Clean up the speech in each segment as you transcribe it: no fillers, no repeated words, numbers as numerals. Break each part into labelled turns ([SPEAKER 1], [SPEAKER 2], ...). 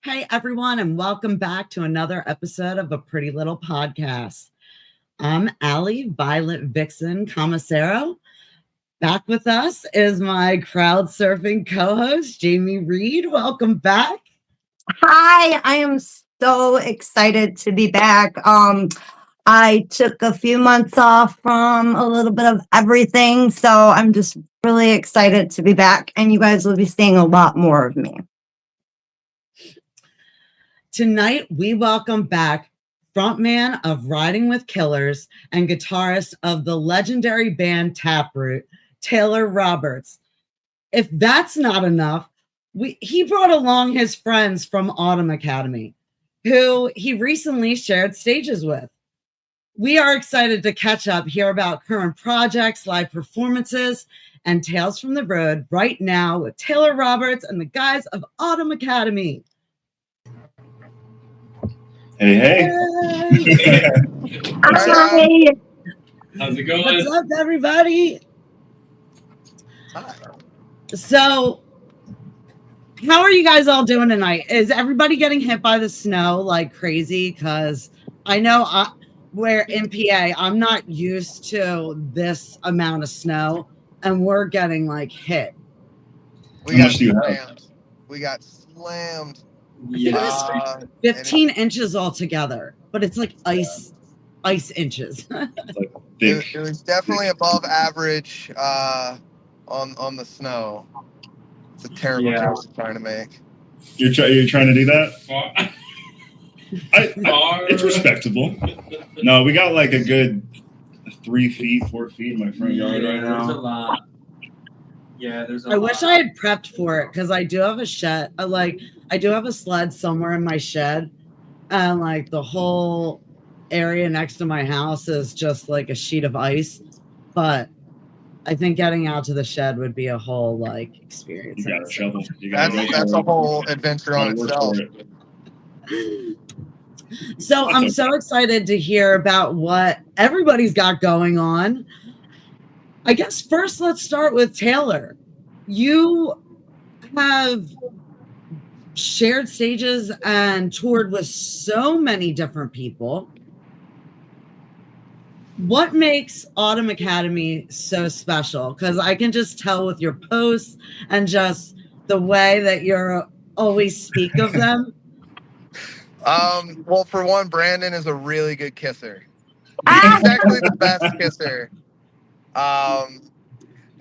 [SPEAKER 1] Hey, everyone, and welcome back to another episode of A Pretty Little Podcast. I'm Allie Violet Vixen Commissaro. Back with us is my crowd surfing co host, Jamie Reed. Welcome back.
[SPEAKER 2] Hi, I am so excited to be back. I took a few months off from a little bit of everything, so I'm just really excited to be back, and you guys will be seeing a lot more of me.
[SPEAKER 1] Tonight, we welcome back frontman of Riding with Killers and guitarist of the legendary band Taproot, Taylor Roberts. If that's not enough, he brought along his friends from Autumn Academy, who he recently shared stages with. We are excited to catch up, hear about current projects, live performances, and tales from the road right now with Taylor Roberts and the guys of Autumn Academy.
[SPEAKER 3] Hey.
[SPEAKER 2] Hi.
[SPEAKER 4] How's it going?
[SPEAKER 1] What's up, everybody? So, how are you guys all doing tonight? Is everybody getting hit by the snow like crazy? Because I know we're in PA. I'm not used to this amount of snow, and we're getting like hit.
[SPEAKER 3] How much do you have?
[SPEAKER 5] We got slammed.
[SPEAKER 1] Yeah. 15 inches altogether, but it's like ice inches.
[SPEAKER 5] It was definitely above average on the snow. It's a terrible joke I'm trying to make.
[SPEAKER 3] You're trying to do that? It's respectable. No, we got like a good 3 feet, 4 feet in my front yard right now.
[SPEAKER 4] There's a lot. Yeah, there's a lot.
[SPEAKER 1] I wish I had prepped for it because I do have a shed. I do have a sled somewhere in my shed, and like the whole area next to my house is just like a sheet of ice. But I think getting out to the shed would be a whole like experience.
[SPEAKER 3] You got a shovel.
[SPEAKER 5] That's a whole adventure on itself.
[SPEAKER 1] So I'm so excited to hear about what everybody's got going on. I guess first let's start with Taylor. You have shared stages and toured with so many different people. What makes Autumn Academy so special? Because I can just tell with your posts and just the way that you always speak of them.
[SPEAKER 5] Well, for one, Brandon is a really good kisser. He's actually the best kisser.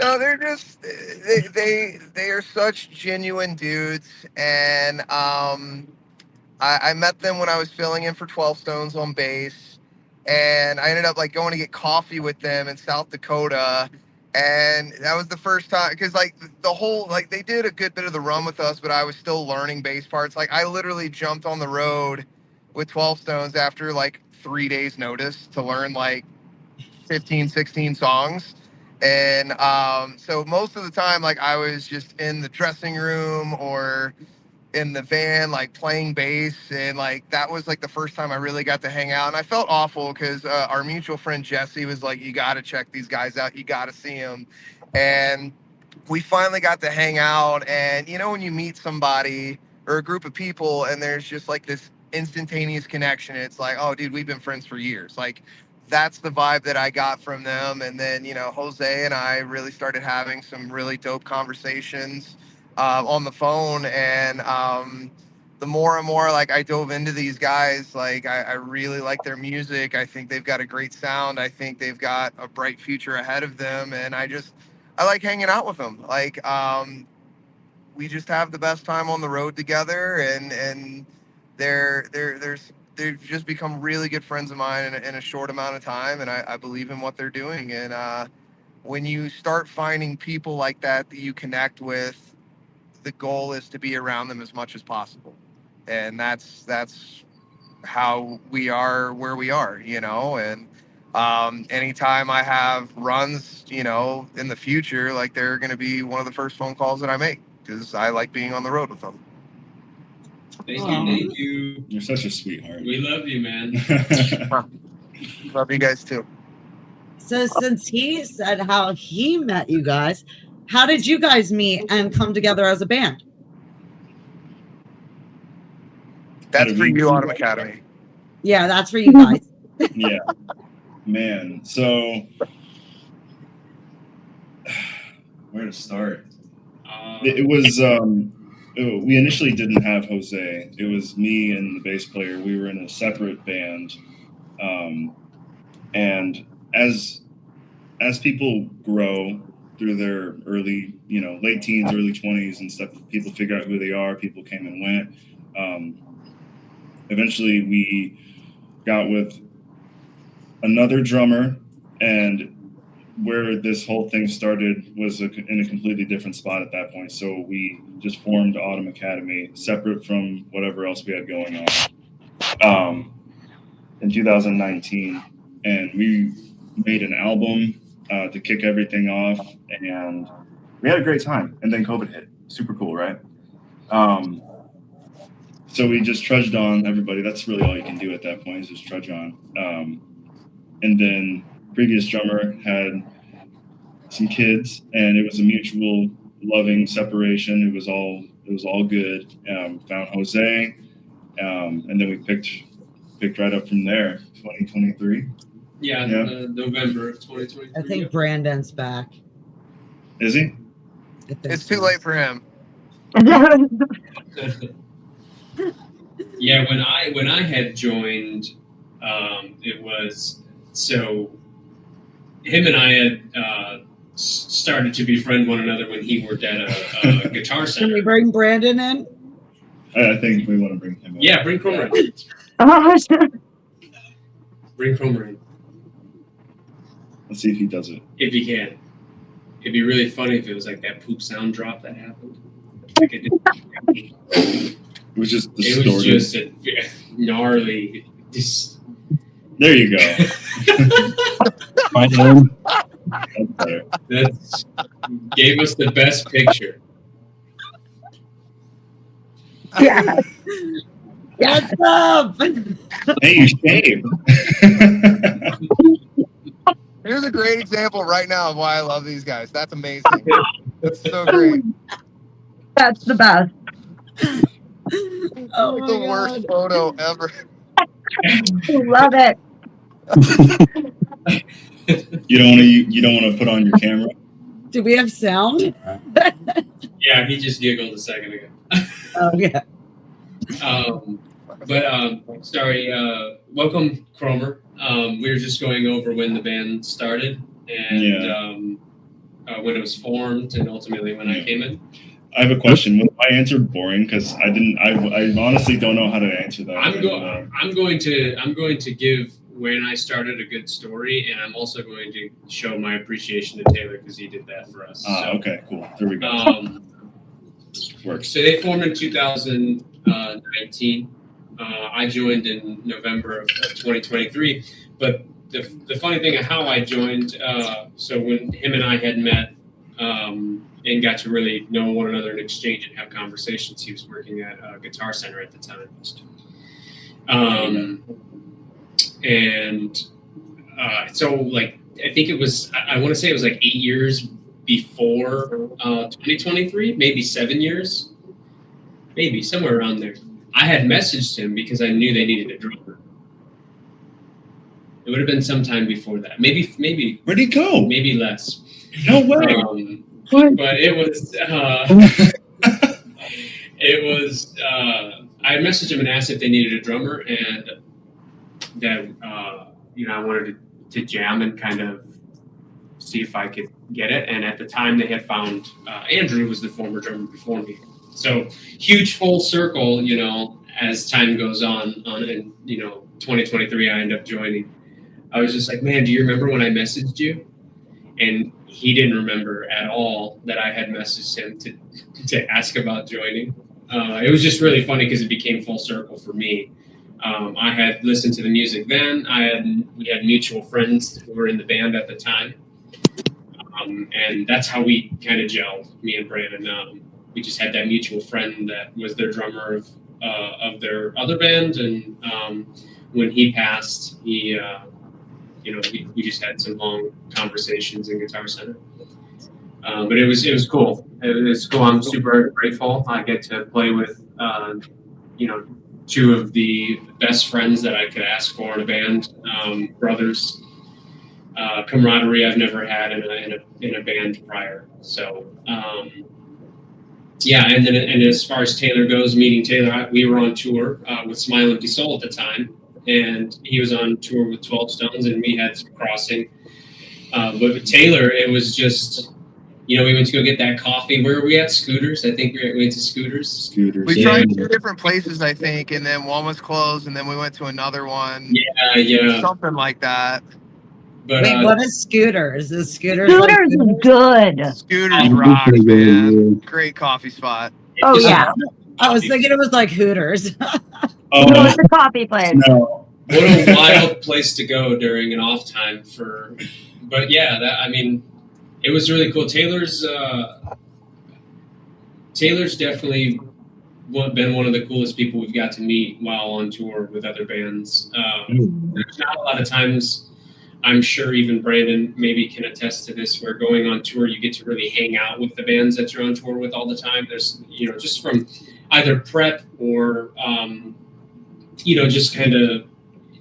[SPEAKER 5] No, they're just they are such genuine dudes, and I met them when I was filling in for 12 Stones on bass, and I ended up like going to get coffee with them in South Dakota, and that was the first time because like the whole like they did a good bit of the run with us, but I was still learning bass parts. Like I literally jumped on the road with 12 Stones after like 3 days notice to learn like 15, 16 songs. And so most of the time, like I was just in the dressing room or in the van, like playing bass. And like that was like the first time I really got to hang out. And I felt awful because our mutual friend Jesse was like, you got to check these guys out. You got to see them. And we finally got to hang out. And, you know, when you meet somebody or a group of people and there's just like this instantaneous connection, it's like, oh, dude, we've been friends for years. Like, that's the vibe that I got from them. And then, you know, Jose and I really started having some really dope conversations on the phone. And the more and more like I dove into these guys, like I really like their music. I think they've got a great sound. I think they've got a bright future ahead of them. And I like hanging out with them. Like we just have the best time on the road together, and they've just become really good friends of mine in a short amount of time, and I believe in what they're doing. And when you start finding people like that you connect with, the goal is to be around them as much as possible. And that's how we are where we are, you know. And anytime I have runs, you know, in the future, like they're going to be one of the first phone calls that I make because I like being on the road with them.
[SPEAKER 4] Thank you.
[SPEAKER 3] You're such a sweetheart.
[SPEAKER 4] We love you, man.
[SPEAKER 5] Love you guys too.
[SPEAKER 1] So since he said how he met you guys, how did you guys meet and come together as a band?
[SPEAKER 5] That's for you, Autumn Academy.
[SPEAKER 1] Yeah, that's for you guys.
[SPEAKER 3] Yeah, man. So where to start? It was we initially didn't have Jose. It was me and the bass player. We were in a separate band, and as people grow through their early, late teens, early 20s and stuff, people figure out who they are. People came and went. Eventually, we got with another drummer, and where this whole thing started was in a completely different spot at that point. So we just formed Autumn Academy, separate from whatever else we had going on, in 2019. And we made an album to kick everything off, and we had a great time. And then COVID hit. Super cool, right? So we just trudged on, everybody. That's really all you can do at that point, is just trudge on. And then previous drummer had some kids, and it was a mutual loving separation. It was all good. Found Jose, and then we picked right up from there. 2023.
[SPEAKER 4] Yeah. November of 2023.
[SPEAKER 1] I think Brandon's back.
[SPEAKER 3] Is he?
[SPEAKER 5] It's too late for him.
[SPEAKER 4] Yeah, when I had joined, it was so him and I had started to befriend one another when he worked at a guitar center.
[SPEAKER 1] Can we bring Brandon in?
[SPEAKER 3] I think we want to bring him in.
[SPEAKER 4] Yeah, bring Cromer in. Bring Cromer in.
[SPEAKER 3] Let's see if he does it.
[SPEAKER 4] If he can. It'd be really funny if it was like that poop sound drop that happened. Like
[SPEAKER 3] It was just distorted.
[SPEAKER 4] It was just a gnarly.
[SPEAKER 3] There you go. That's better.
[SPEAKER 4] That gave us the best picture.
[SPEAKER 2] Yeah.
[SPEAKER 1] What's up?
[SPEAKER 3] Hey, you shaved.
[SPEAKER 5] Here's a great example right now of why I love these guys. That's amazing. That's so great.
[SPEAKER 2] That's the best.
[SPEAKER 1] Oh
[SPEAKER 5] The
[SPEAKER 1] my
[SPEAKER 5] worst
[SPEAKER 1] God.
[SPEAKER 5] photo ever.
[SPEAKER 2] Love it.
[SPEAKER 3] You don't want to put on your camera.
[SPEAKER 1] Do we have sound?
[SPEAKER 4] Yeah, he just giggled a second ago.
[SPEAKER 1] Oh yeah.
[SPEAKER 4] Sorry. Welcome, Cromer. We were just going over when the band started and when it was formed, and ultimately when I came in.
[SPEAKER 3] I have a question. Was my answer boring? Because I honestly don't know how to answer that.
[SPEAKER 4] I'm going to give when I started a good story, and I'm also going to show my appreciation to Taylor because he did that for us.
[SPEAKER 3] Okay, cool. There we go. Works.
[SPEAKER 4] So they formed in 2019. I joined in November of 2023. But the funny thing of how I joined, so when him and I had met and got to really know one another and exchange and have conversations, he was working at a guitar center at the time. So like, I think it was, I want to say it was like 8 years before 2023, maybe 7 years, maybe somewhere around there. I had messaged him because I knew they needed a drummer. It would have been sometime before that. Maybe.
[SPEAKER 3] Where'd he go?
[SPEAKER 4] Maybe less.
[SPEAKER 3] No way.
[SPEAKER 4] But it was. I messaged him and asked if they needed a drummer, and that I wanted to jam and kind of see if I could get it. And at the time, they had found Andrew was the former drummer before me. So huge full circle, as time goes on in 2023, I end up joining. I was just like, man, do you remember when I messaged you? And he didn't remember at all that I had messaged him to ask about joining. It was just really funny because it became full circle for me. I had listened to the music then. We had mutual friends who were in the band at the time. And that's how we kind of gelled, me and Brandon. We just had that mutual friend that was their drummer of their other band. And when he passed, we just had some long conversations in Guitar Center. But it was cool. It was cool. I'm super grateful. I get to play with, two of the best friends that I could ask for in a band, brothers. Camaraderie I've never had in a band prior. So yeah, and as far as Taylor goes, meeting Taylor, we were on tour with Smile Empty Soul at the time, and he was on tour with 12 Stones, and we had some crossing. But with Taylor, it was just, we went to go get that coffee. Where were we at? Scooters? I think we went to Scooters.
[SPEAKER 5] We tried 2 different places, I think, and then one was closed, and then we went to another one.
[SPEAKER 4] Yeah.
[SPEAKER 5] Something like that.
[SPEAKER 4] But,
[SPEAKER 1] wait, what is Scooters? Is Scooters
[SPEAKER 2] Scooters is good.
[SPEAKER 5] Scooters rock, man. Great coffee spot.
[SPEAKER 2] Oh, yeah.
[SPEAKER 1] I was thinking it was like Hooters.
[SPEAKER 2] No, it's a coffee place.
[SPEAKER 3] No.
[SPEAKER 4] What a wild place to go during an off time but yeah, it was really cool. Taylor's definitely been one of the coolest people we've got to meet while on tour with other bands. There's not a lot of times, I'm sure even Brandon maybe can attest to this, where going on tour, you get to really hang out with the bands that you're on tour with all the time. There's, just from either prep or, just kind of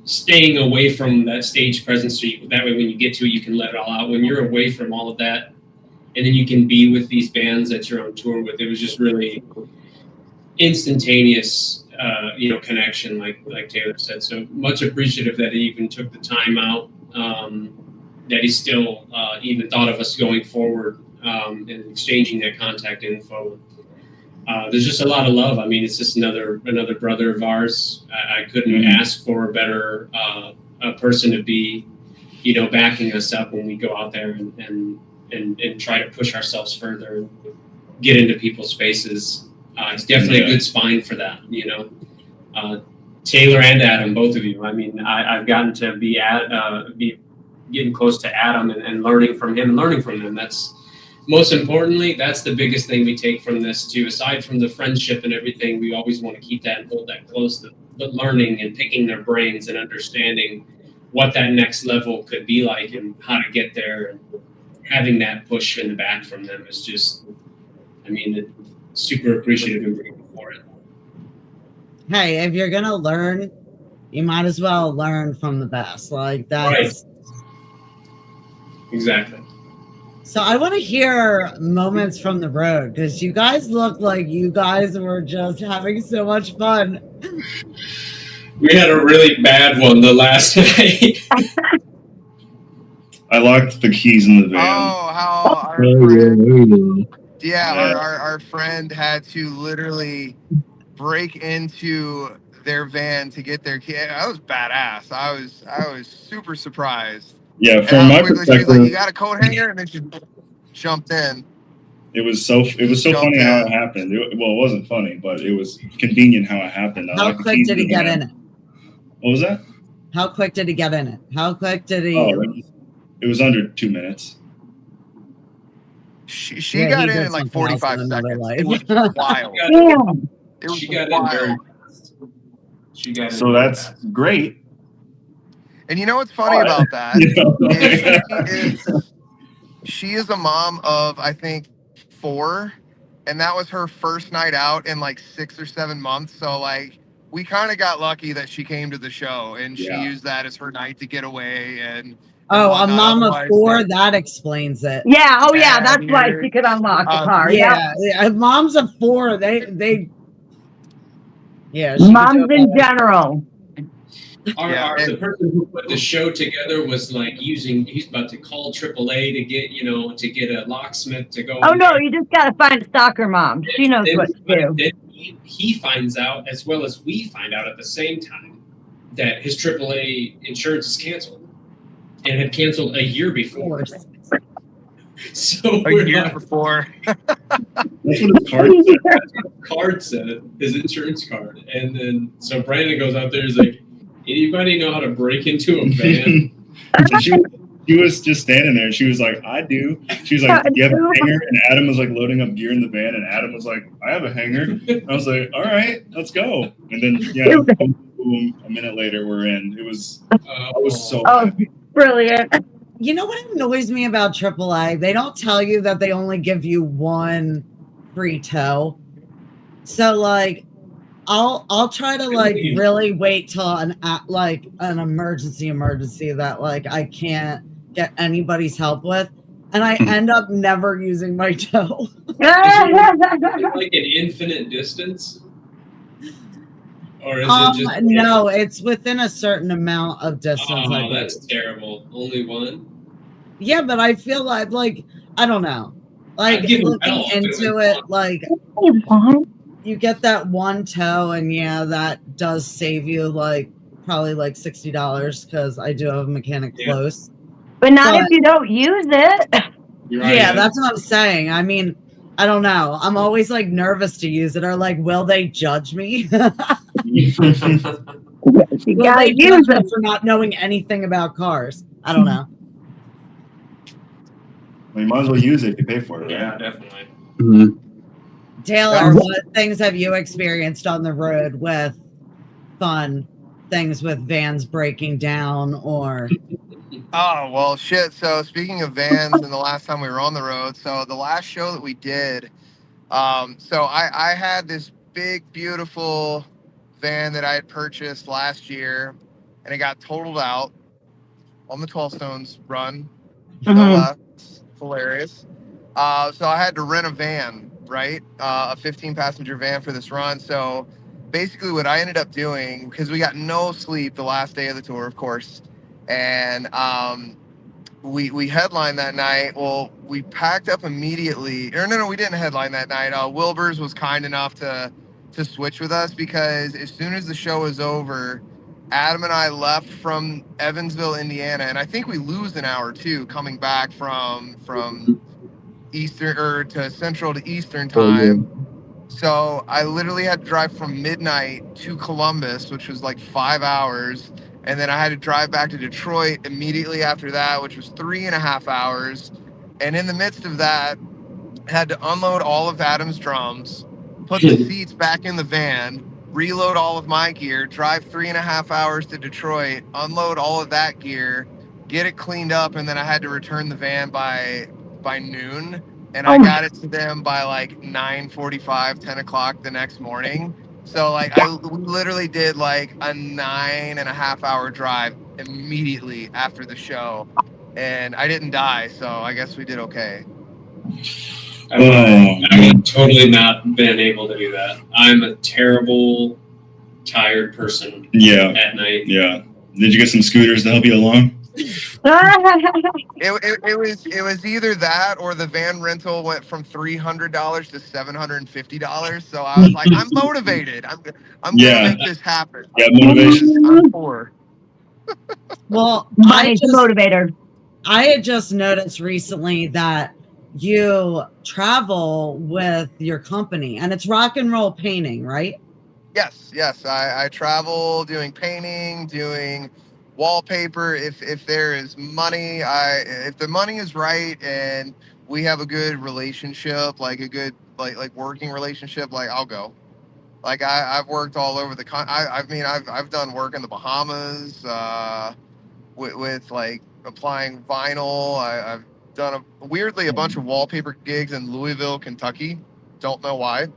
[SPEAKER 4] staying away from that stage presence. So that way when you get to it, you can let it all out. When you're away from all of that, and then you can be with these bands that you're on tour with, it was just really instantaneous, connection, like Taylor said. So much appreciative that he even took the time out, that he still even thought of us going forward, and exchanging that contact info. There's just a lot of love. It's just another brother of ours. I couldn't ask for a better a person to be, backing us up when we go out there and try to push ourselves further and get into people's faces. It's definitely a good spine for that, Taylor and Adam, both of you. I've gotten to be getting close to Adam and learning from him and learning from them. That's most importantly, that's the biggest thing we take from this too. Aside from the friendship and everything, we always want to keep that and hold that close. The learning and picking their brains and understanding what that next level could be like and how to get there, and having that push in the back from them is just, super appreciative and grateful for it.
[SPEAKER 1] Hey, if you're gonna learn, you might as well learn from the best. Like that's
[SPEAKER 4] right. Exactly.
[SPEAKER 1] So I want to hear moments from the road, because you guys look like you guys were just having so much fun.
[SPEAKER 4] We had a really bad one the last night.
[SPEAKER 3] I locked the keys in the van.
[SPEAKER 5] Oh, how our friend, our friend had to literally break into their van to get their key. That was badass. I was super surprised.
[SPEAKER 3] Yeah, from my perspective,
[SPEAKER 5] she was like, "You got a coat hanger," and then she jumped in.
[SPEAKER 3] It was so funny how it happened. It wasn't funny, but it was convenient how it happened.
[SPEAKER 1] How quick did he get in it?
[SPEAKER 3] What was that?
[SPEAKER 1] How quick did he get in it? How quick did he?
[SPEAKER 3] Oh, it was under 2 minutes.
[SPEAKER 5] She got in like 45 seconds. It was wild. It was wild.
[SPEAKER 4] She got in.
[SPEAKER 3] So that's great.
[SPEAKER 5] And you know what's funny about that? She is a mom of, I think, 4, and that was her first night out in like 6 or 7 months. So like, we kind of got lucky that she came to the show, and she used that as her night to get away. And
[SPEAKER 1] a mom of 4, that explains it.
[SPEAKER 2] Yeah. Oh yeah, that's why she could unlock the car.
[SPEAKER 1] Yeah. Moms of 4, they. Yeah.
[SPEAKER 2] Moms in general.
[SPEAKER 4] The person who put the show together was like he's about to call AAA to get a locksmith to go.
[SPEAKER 2] Oh no, you just gotta find a stalker mom. She knows what to do.
[SPEAKER 4] Then he finds out, as well as we find out at the same time, that his AAA insurance is canceled, and had canceled a year before. So
[SPEAKER 5] a year before.
[SPEAKER 3] That's what his card said.
[SPEAKER 4] Card said, his insurance card, and then so Brandon goes out there. He's like, anybody know how to break into a van?
[SPEAKER 3] She was just standing there. She was like, I do. She was like, do you have a hanger? And Adam was like loading up gear in the van. And Adam was like, I have a hanger. And I was like, all right, let's go. And then, boom, a minute later, we're in. I was so happy.
[SPEAKER 2] Brilliant.
[SPEAKER 1] You know what annoys me about AAA? They don't tell you that they only give you 1 free tow. So, like, I'll try to like really wait till like an emergency that like I can't get anybody's help with, and I end up never using my toe.
[SPEAKER 4] Is it like an infinite distance? Or is it just
[SPEAKER 1] No, it's within a certain amount of distance.
[SPEAKER 4] Oh, that's terrible. Only one?
[SPEAKER 1] Yeah, but I feel like I don't know. Like
[SPEAKER 4] I'd give them
[SPEAKER 1] looking
[SPEAKER 4] hell if it
[SPEAKER 1] into
[SPEAKER 4] was
[SPEAKER 1] it,
[SPEAKER 4] one.
[SPEAKER 1] like you get that one toe, and yeah, that does save you like probably like $60 because I do have a mechanic
[SPEAKER 4] Yeah.
[SPEAKER 1] close.
[SPEAKER 2] But not if you don't use it.
[SPEAKER 4] You're right,
[SPEAKER 1] Yeah, that's what I'm saying. I mean, I don't know. I'm always like nervous to use it, or like, will they judge me?
[SPEAKER 2] You
[SPEAKER 1] Will
[SPEAKER 2] gotta
[SPEAKER 1] they
[SPEAKER 2] use
[SPEAKER 1] judge me
[SPEAKER 2] it.
[SPEAKER 1] for not knowing anything about cars? I don't know.
[SPEAKER 3] Well, you might as well use it if you pay for it, right?
[SPEAKER 4] Yeah, definitely.
[SPEAKER 6] Mhm.
[SPEAKER 1] Taylor, what things have you experienced on the road with fun things with vans breaking down or
[SPEAKER 5] Oh, well, shit. So, speaking of vans and the last time we were on the road, so the last show that we did, so I had this big, beautiful van that I had purchased last year, and it got totaled out on the 12 Stones run. No less. Hilarious. So I had to rent a van, right? A 15-passenger van for this run. So basically, what I ended up doing, because we got no sleep the last day of the tour, of course, and we headlined that night. Well, we packed up immediately. Or no, we didn't headline that night. Wilbur's was kind enough to switch with us because as soon as the show was over, Adam and I left from Evansville, Indiana, and I think we lose an hour too coming back from Eastern or to Central to Eastern time. So I literally had to drive from midnight to Columbus, which was like 5 hours. And then I had to drive back to Detroit immediately after that, which was 3.5 hours. And in the midst of that, had to unload all of Adam's drums, put the seats back in the van, reload all of my gear, drive 3.5 hours to Detroit, unload all of that gear, get it cleaned up, and then I had to return the van by noon. And I got it to them by like 9:45, 10 o'clock the next morning. So like we literally did like a 9.5 hour drive immediately after the show. And I didn't die, so I guess we did okay.
[SPEAKER 4] I would totally not been able to do that. I'm a terrible, tired person.
[SPEAKER 3] Yeah.
[SPEAKER 4] At night.
[SPEAKER 3] Yeah. Did you get some scooters to help you along?
[SPEAKER 5] It was either that or the van rental went from $300 to $750. So I was like, I'm motivated. I'm gonna make this happen.
[SPEAKER 3] Yeah, motivation.
[SPEAKER 5] I'm poor.
[SPEAKER 1] well,
[SPEAKER 2] Money's the motivator.
[SPEAKER 1] I had just noticed recently that you travel with your company and it's rock and roll painting, right?
[SPEAKER 5] Yes. I travel doing painting, doing wallpaper. If there is money, if the money is right and we have a good relationship, like a good like working relationship, like I'll go. Like I've worked all over the I've done work in the Bahamas with like applying vinyl. I've done weirdly a bunch of wallpaper gigs in Louisville, Kentucky. Don't know why.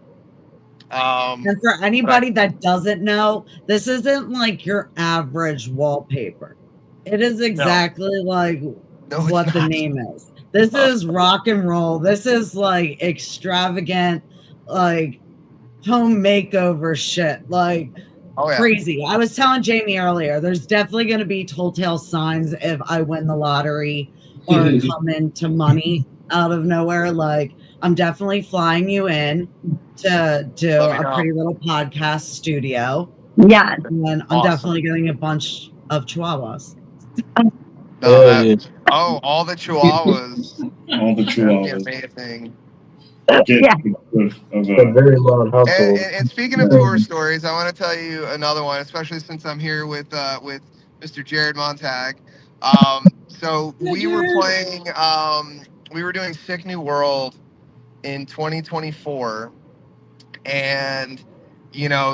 [SPEAKER 1] And for anybody that doesn't know, this isn't like your average wallpaper. It is exactly like what the name is. This is rock and roll. This is like extravagant, like home makeover shit. Like crazy. I was telling Jamie earlier, there's definitely going to be telltale signs if I win the lottery or come into money out of nowhere. Like, I'm definitely flying you in to do a pretty little podcast studio.
[SPEAKER 2] Yeah.
[SPEAKER 1] And then I'm definitely getting a bunch of chihuahuas.
[SPEAKER 5] All the chihuahuas.
[SPEAKER 3] All the chihuahuas.
[SPEAKER 5] Amazing.
[SPEAKER 6] A very loud household.
[SPEAKER 5] And speaking of tour stories, I want to tell you another one, especially since I'm here with Mr. Jared Montag. So we were playing, we were doing Sick New World in 2024, and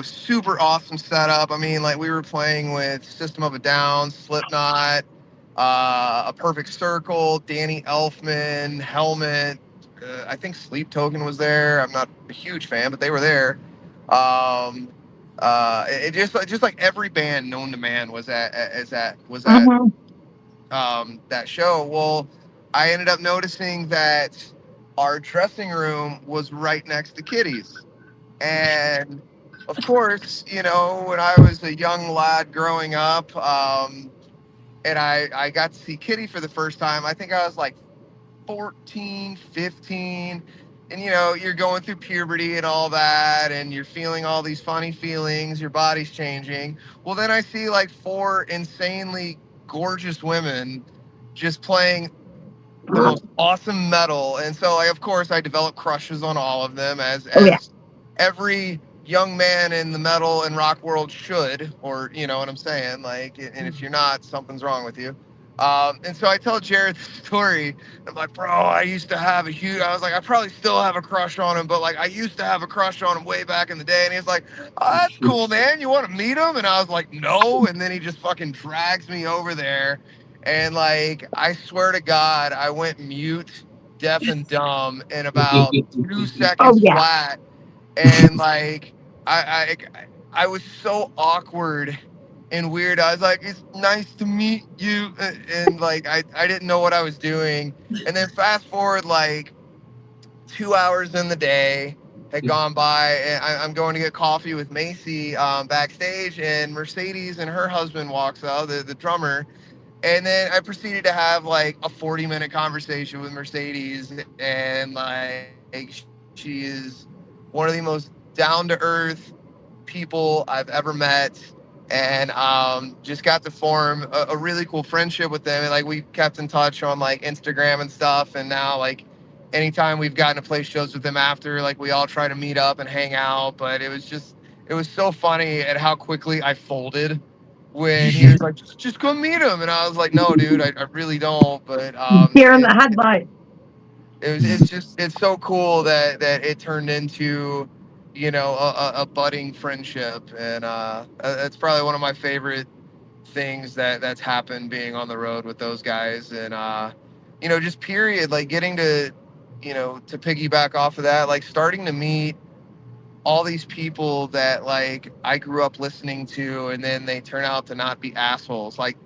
[SPEAKER 5] super awesome setup. I mean, like we were playing with System of a Down, Slipknot, A Perfect Circle, Danny Elfman, Helmet. I think Sleep Token was there. I'm not a huge fan, but they were there. It just like every band known to man was at
[SPEAKER 2] Mhm.
[SPEAKER 5] that show. Well, I ended up noticing that our dressing room was right next to Kitty's. And of course, when I was a young lad growing up, and I got to see Kitty for the first time, I think I was like 14, 15. And you're going through puberty and all that, and you're feeling all these funny feelings, your body's changing. Well, then I see like four insanely gorgeous women just playing the most awesome metal. And so, like, of course, I developed crushes on all of them, as
[SPEAKER 2] Oh yeah.
[SPEAKER 5] every young man in the metal and rock world should, or you know what I'm saying. Like, and if you're not, something's wrong with you. And so I tell Jared the story. I'm like, bro, I used to have a huge. I was like, I probably still have a crush on him, but like, I used to have a crush on him way back in the day. And he's like, oh, that's cool, man. You want to meet him? And I was like, no. And then he just fucking drags me over there. And like, I swear to God, I went mute, deaf and dumb in about two
[SPEAKER 2] Oh
[SPEAKER 5] seconds
[SPEAKER 2] yeah.
[SPEAKER 5] flat. And like, I, I was so awkward and weird. I was like, it's nice to meet you. And like, I didn't know what I was doing. And then fast forward like 2 hours in the day had gone by, and I'm going to get coffee with Macy backstage, and Mercedes and her husband walks out, the drummer. And then I proceeded to have like a 40-minute conversation with Mercedes, and like, she is one of the most down to earth people I've ever met. And just got to form a really cool friendship with them. And like, we kept in touch on like Instagram and stuff. And now, like, anytime we've gotten to play shows with them after, like, we all try to meet up and hang out. But it was so funny at how quickly I folded when he was like, just go meet him. And I was like, no, dude, I really don't. But
[SPEAKER 2] Here in the headlight.
[SPEAKER 5] it's so cool that it turned into, a budding friendship. And that's probably one of my favorite things that's happened being on the road with those guys. And just period, like, getting to, to piggyback off of that, like, starting to meet all these people that like I grew up listening to, and then they turn out to not be assholes. Like,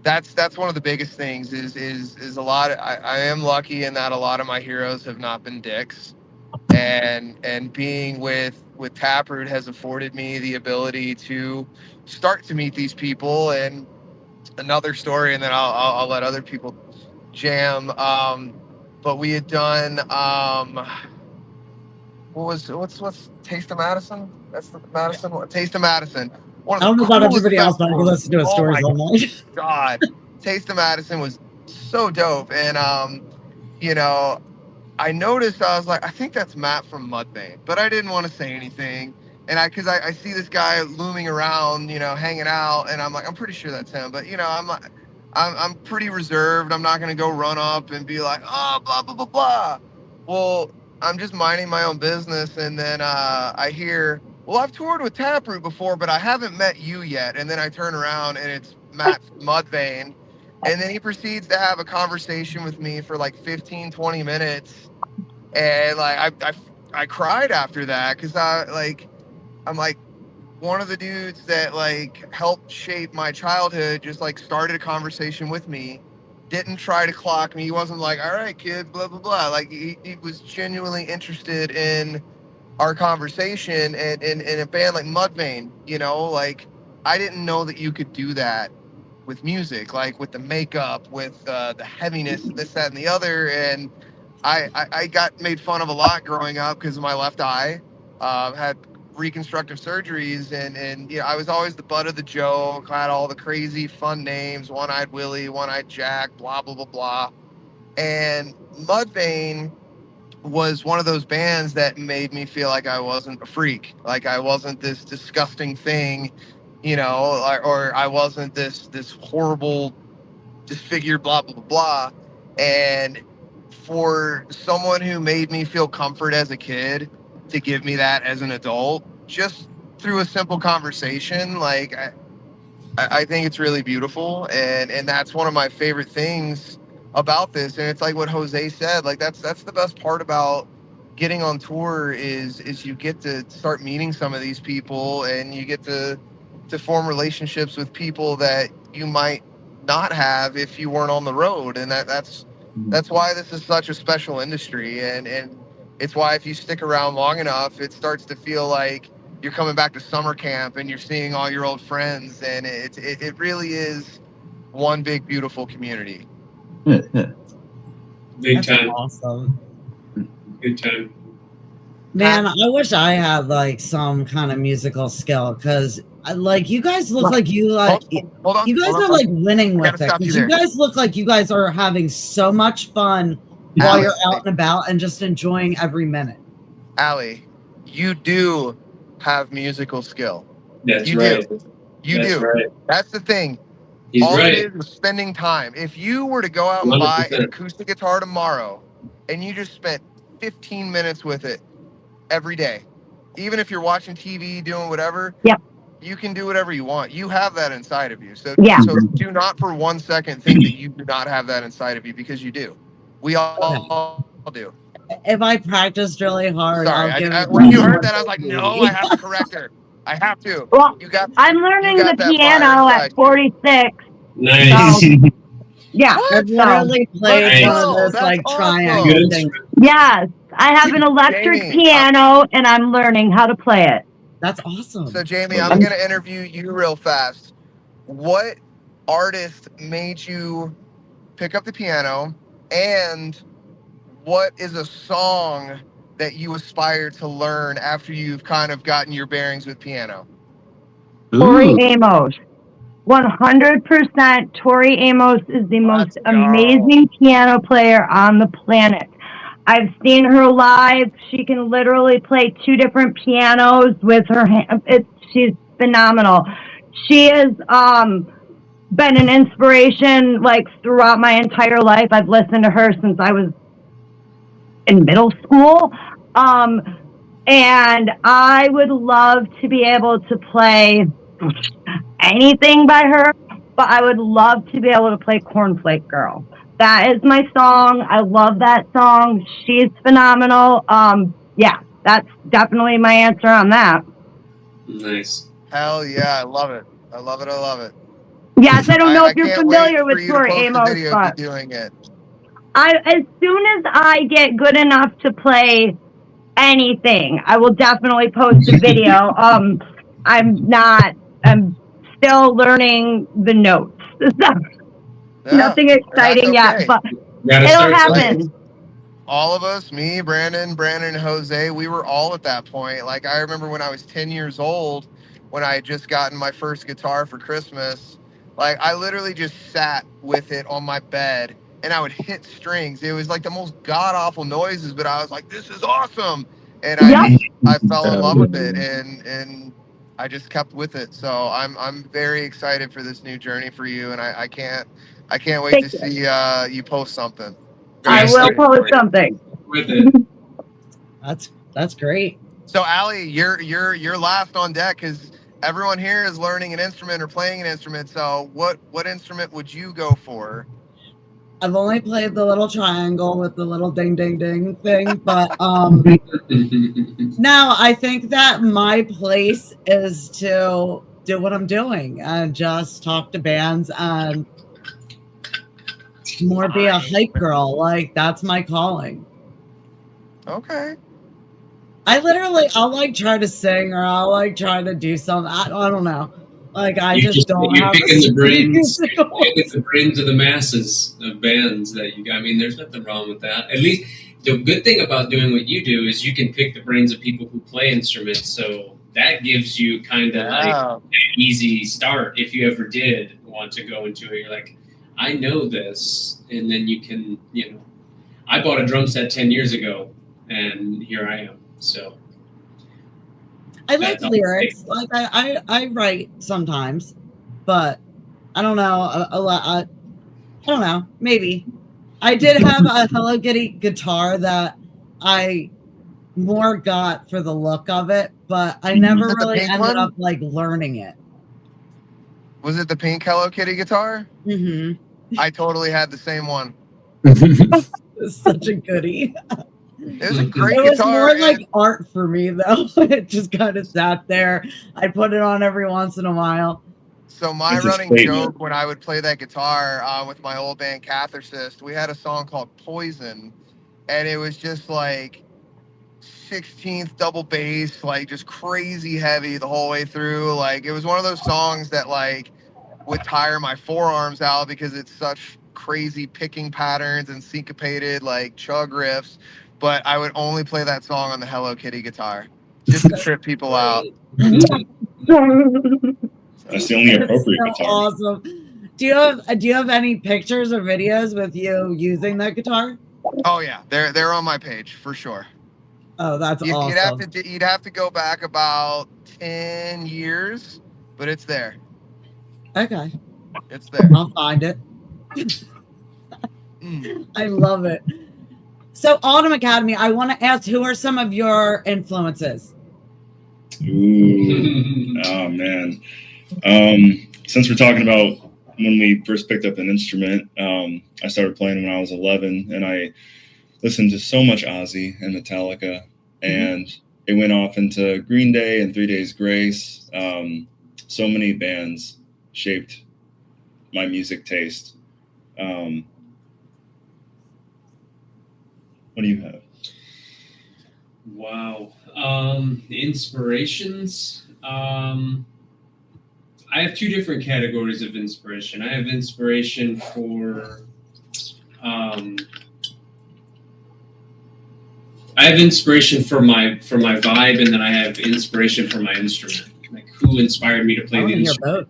[SPEAKER 5] that's one of the biggest things. Is a lot. I am lucky in that a lot of my heroes have not been dicks, and being with Taproot has afforded me the ability to start to meet these people. And another story, and then I'll let other people jam. But we had done what's Taste of Madison? That's the Madison one. Taste of Madison. One of
[SPEAKER 1] I
[SPEAKER 5] the
[SPEAKER 1] don't know about
[SPEAKER 5] coolest
[SPEAKER 1] everybody else, but I can
[SPEAKER 5] festivals.
[SPEAKER 1] listen to his
[SPEAKER 5] Oh
[SPEAKER 1] stories
[SPEAKER 5] my
[SPEAKER 1] all night.
[SPEAKER 5] God. Taste of Madison was so dope. And you know, I noticed, I was like, I think that's Matt from Mudvayne, but I didn't want to say anything. And because I see this guy looming around, hanging out, and I'm like, I'm pretty sure that's him. But I'm pretty reserved. I'm not gonna go run up and be like, oh, blah blah blah blah. Well, I'm just minding my own business, and then I hear, well, I've toured with Taproot before, but I haven't met you yet. And then I turn around, and it's Matt from Mudvayne. And then he proceeds to have a conversation with me for like 15, 20 minutes. And like, I cried after that, because I'm like, one of the dudes that like helped shape my childhood just like started a conversation with me, didn't try to clock me. He wasn't like, all right, kid, blah, blah, blah. Like, he was genuinely interested in our conversation. And in a band like Mudvayne, like, I didn't know that you could do that with music, like with the makeup, with the heaviness, this, that, and the other. And I got made fun of a lot growing up because of my left eye. Had reconstructive surgeries, and I was always the butt of the joke. Had all the crazy fun names: One-Eyed Willie, One-Eyed Jack, blah blah blah blah. And Mudvayne was one of those bands that made me feel like I wasn't a freak, like I wasn't this disgusting thing, or I wasn't this horrible, disfigured, blah blah blah blah. And for someone who made me feel comfort as a kid to give me that as an adult, just through a simple conversation, like, I think it's really beautiful. And that's one of my favorite things about this. And it's like what Jose said, like, that's the best part about getting on tour is you get to start meeting some of these people, and you get to form relationships with people that you might not have if you weren't on the road. And that's why this is such a special industry, and it's why if you stick around long enough, it starts to feel like you're coming back to summer camp and you're seeing all your old friends, and it really is one big beautiful community.
[SPEAKER 4] Big
[SPEAKER 1] That's
[SPEAKER 4] time.
[SPEAKER 1] awesome.
[SPEAKER 4] Good time.
[SPEAKER 1] Man, I wish I had like some kind of musical skill, because like you guys look like you like
[SPEAKER 5] Hold on,
[SPEAKER 1] you guys
[SPEAKER 5] hold
[SPEAKER 1] are
[SPEAKER 5] on.
[SPEAKER 1] like winning
[SPEAKER 5] I gotta
[SPEAKER 1] with it,
[SPEAKER 5] stop you
[SPEAKER 1] because
[SPEAKER 5] there.
[SPEAKER 1] you guys look like you guys are having so much fun while
[SPEAKER 5] Allie,
[SPEAKER 1] you're out and about and just enjoying every minute.
[SPEAKER 5] Allie, you do have musical skill.
[SPEAKER 4] That's
[SPEAKER 5] You
[SPEAKER 4] right.
[SPEAKER 5] do. You
[SPEAKER 4] That's
[SPEAKER 5] do.
[SPEAKER 4] right.
[SPEAKER 5] That's the thing.
[SPEAKER 4] He's
[SPEAKER 5] All
[SPEAKER 4] right.
[SPEAKER 5] it is spending time. If you were to go out and buy an
[SPEAKER 4] 100%.
[SPEAKER 5] acoustic guitar tomorrow and you just spent 15 minutes with it every day, even if you're watching TV, doing whatever,
[SPEAKER 2] Yep.
[SPEAKER 5] you can do whatever you want. You have that inside of you. So,
[SPEAKER 2] Yeah.
[SPEAKER 5] so do not for 1 second think that you do not have that inside of you, because you do. We all do.
[SPEAKER 1] If I practiced really hard,
[SPEAKER 5] Sorry,
[SPEAKER 1] I'll give it
[SPEAKER 5] when
[SPEAKER 1] like
[SPEAKER 5] you
[SPEAKER 1] a
[SPEAKER 5] heard that, I was like, no, I
[SPEAKER 1] 180.
[SPEAKER 5] have to correct her. I have to.
[SPEAKER 2] Well,
[SPEAKER 5] You got
[SPEAKER 2] I'm learning the
[SPEAKER 5] that fire
[SPEAKER 2] piano at
[SPEAKER 5] inside you.
[SPEAKER 2] 46.
[SPEAKER 4] Nice.
[SPEAKER 2] So, yeah.
[SPEAKER 1] I've
[SPEAKER 5] What?
[SPEAKER 2] So,
[SPEAKER 1] literally
[SPEAKER 5] Let's
[SPEAKER 1] played one of
[SPEAKER 5] go.
[SPEAKER 1] those
[SPEAKER 5] That's
[SPEAKER 1] like
[SPEAKER 5] awesome.
[SPEAKER 1] triangle
[SPEAKER 4] Good
[SPEAKER 1] things.
[SPEAKER 4] instrument.
[SPEAKER 2] yes, I have an electric
[SPEAKER 5] Jamie,
[SPEAKER 2] piano and I'm learning how to play it.
[SPEAKER 1] That's awesome.
[SPEAKER 5] So, Jamie,
[SPEAKER 4] Love
[SPEAKER 5] I'm
[SPEAKER 4] it.
[SPEAKER 5] going to interview you real fast. What artist made you pick up the piano, and what is a song that you aspire to learn after you've kind of gotten your bearings with piano?
[SPEAKER 2] Tori Amos. 100% Tori Amos is the most
[SPEAKER 5] Let's go.
[SPEAKER 2] amazing piano player on the planet. I've seen her live. She can literally play 2 different pianos with her hand. She's phenomenal. She has been an inspiration like throughout my entire life. I've listened to her since I was in middle school. And I would love to be able to play anything by her, but I would love to be able to play Cornflake Girl. That is my song. I love that song. She's phenomenal. Yeah, that's definitely my answer on that.
[SPEAKER 4] Nice.
[SPEAKER 5] Hell yeah, I love it. I love it. I love it.
[SPEAKER 2] Yes, I don't know
[SPEAKER 5] I
[SPEAKER 2] if you're
[SPEAKER 5] can't wait
[SPEAKER 2] familiar
[SPEAKER 5] for
[SPEAKER 2] with
[SPEAKER 5] you to
[SPEAKER 2] Tori
[SPEAKER 5] post a
[SPEAKER 2] Amos,
[SPEAKER 5] video of you
[SPEAKER 2] but
[SPEAKER 5] doing it.
[SPEAKER 2] as soon as I get good enough to play anything, I will definitely post a video. I'm still learning the notes.
[SPEAKER 5] Yeah,
[SPEAKER 2] Nothing exciting yet,
[SPEAKER 5] okay.
[SPEAKER 2] but
[SPEAKER 4] Gotta
[SPEAKER 2] it'll
[SPEAKER 4] start
[SPEAKER 2] happen.
[SPEAKER 5] All of us, me, Brandon, and Jose, we were all at that point. Like, I remember when I was 10 years old, when I had just gotten my first guitar for Christmas, like, I literally just sat with it on my bed and I would hit strings. It was like the most god awful noises, but I was like, this is awesome. And
[SPEAKER 2] Yep.
[SPEAKER 5] I fell in love with it, and I just kept with it. So I'm very excited for this new journey for you, and I can't wait
[SPEAKER 2] Thank
[SPEAKER 5] to see you post something.
[SPEAKER 2] I
[SPEAKER 5] Very
[SPEAKER 2] will
[SPEAKER 5] excited
[SPEAKER 2] post
[SPEAKER 5] for you.
[SPEAKER 2] something.
[SPEAKER 4] with it.
[SPEAKER 1] That's great.
[SPEAKER 5] So, Allie, you're last on deck, because everyone here is learning an instrument or playing an instrument. So, what instrument would you go for?
[SPEAKER 1] I've only played the little triangle with the little ding ding ding thing, but now I think that my place is to do what I'm doing and just talk to bands and more be a hype girl. Like, that's my calling.
[SPEAKER 5] Okay.
[SPEAKER 1] I'll like try to sing, or I'll like try to do something. I don't know. Like, I just don't
[SPEAKER 4] you're
[SPEAKER 1] have
[SPEAKER 4] picking the brains.
[SPEAKER 1] musical.
[SPEAKER 4] You're picking the brains of the masses of bands that you got. I mean, there's nothing wrong with that. At least the good thing about doing what you do is you can pick the brains of people who play instruments. So that gives you kind of like an easy start if you ever did want to go into it. You're like, I know this, and then you can, I bought a drum set 10 years ago, and here I am. So
[SPEAKER 1] I like lyrics. Like, I write sometimes, but I don't know a lot. I don't know. Maybe I did have a Hello Kitty guitar that I more got for the look of it, but I never really ended up like learning it.
[SPEAKER 5] Was it the pink Hello Kitty guitar?
[SPEAKER 1] Mm-hmm.
[SPEAKER 5] I totally had the same one.
[SPEAKER 1] It's such a goodie.
[SPEAKER 5] It was a great
[SPEAKER 1] It was
[SPEAKER 5] guitar.
[SPEAKER 1] more like art for me, though. It just kind of sat there. I put it on every once in a while.
[SPEAKER 5] So my
[SPEAKER 3] It's a
[SPEAKER 5] running
[SPEAKER 3] statement.
[SPEAKER 5] joke when I would play that guitar with my old band Catharsis, we had a song called Poison, and it was just like 16th double bass, like just crazy heavy the whole way through. Like it was one of those songs that like would tire my forearms out because it's such crazy picking patterns and syncopated like chug riffs. But I would only play that song on the Hello Kitty guitar just to trip people out.
[SPEAKER 3] That's the only
[SPEAKER 1] It's
[SPEAKER 3] appropriate
[SPEAKER 1] so
[SPEAKER 3] guitar.
[SPEAKER 1] awesome. Do you have any pictures or videos with you using that guitar?
[SPEAKER 5] Oh yeah, they're on my page for sure.
[SPEAKER 1] Oh, that's
[SPEAKER 5] You'd
[SPEAKER 1] awesome.
[SPEAKER 5] you'd have to go back about 10 years, but it's there.
[SPEAKER 1] Okay,
[SPEAKER 5] It's there.
[SPEAKER 1] I'll find it. I love it. So, Autumn Academy, I want to ask, who are some of your influences?
[SPEAKER 3] Ooh, oh man. Since we're talking about when we first picked up an instrument, I started playing when I was 11, and I listened to so much Ozzy and Metallica, and it went off into Green Day and 3 Days Grace. So many bands shaped my music taste. What do you have?
[SPEAKER 4] Wow. Inspirations. I have two different categories of inspiration. I have inspiration for I have inspiration for my vibe, and then I have inspiration for my instrument. Like who inspired me to play the instrument?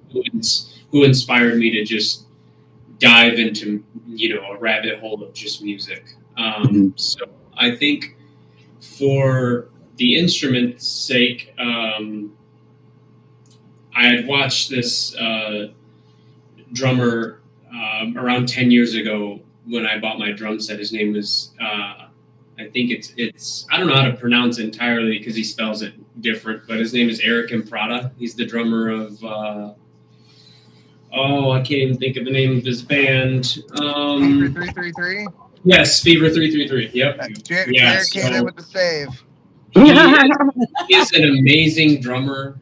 [SPEAKER 4] Who inspired me to just dive into a rabbit hole of just music. So I think for the instrument's sake, I had watched this drummer around 10 years ago when I bought my drum set. His name was, I think it's I don't know how to pronounce it entirely because he spells it different, but his name is Eric Imprada. He's the drummer of, I can't even think of the name of his band.
[SPEAKER 5] Fever 333?
[SPEAKER 4] Yes, Fever 333. Yep.
[SPEAKER 5] Jared came in with the save.
[SPEAKER 4] He is an amazing drummer.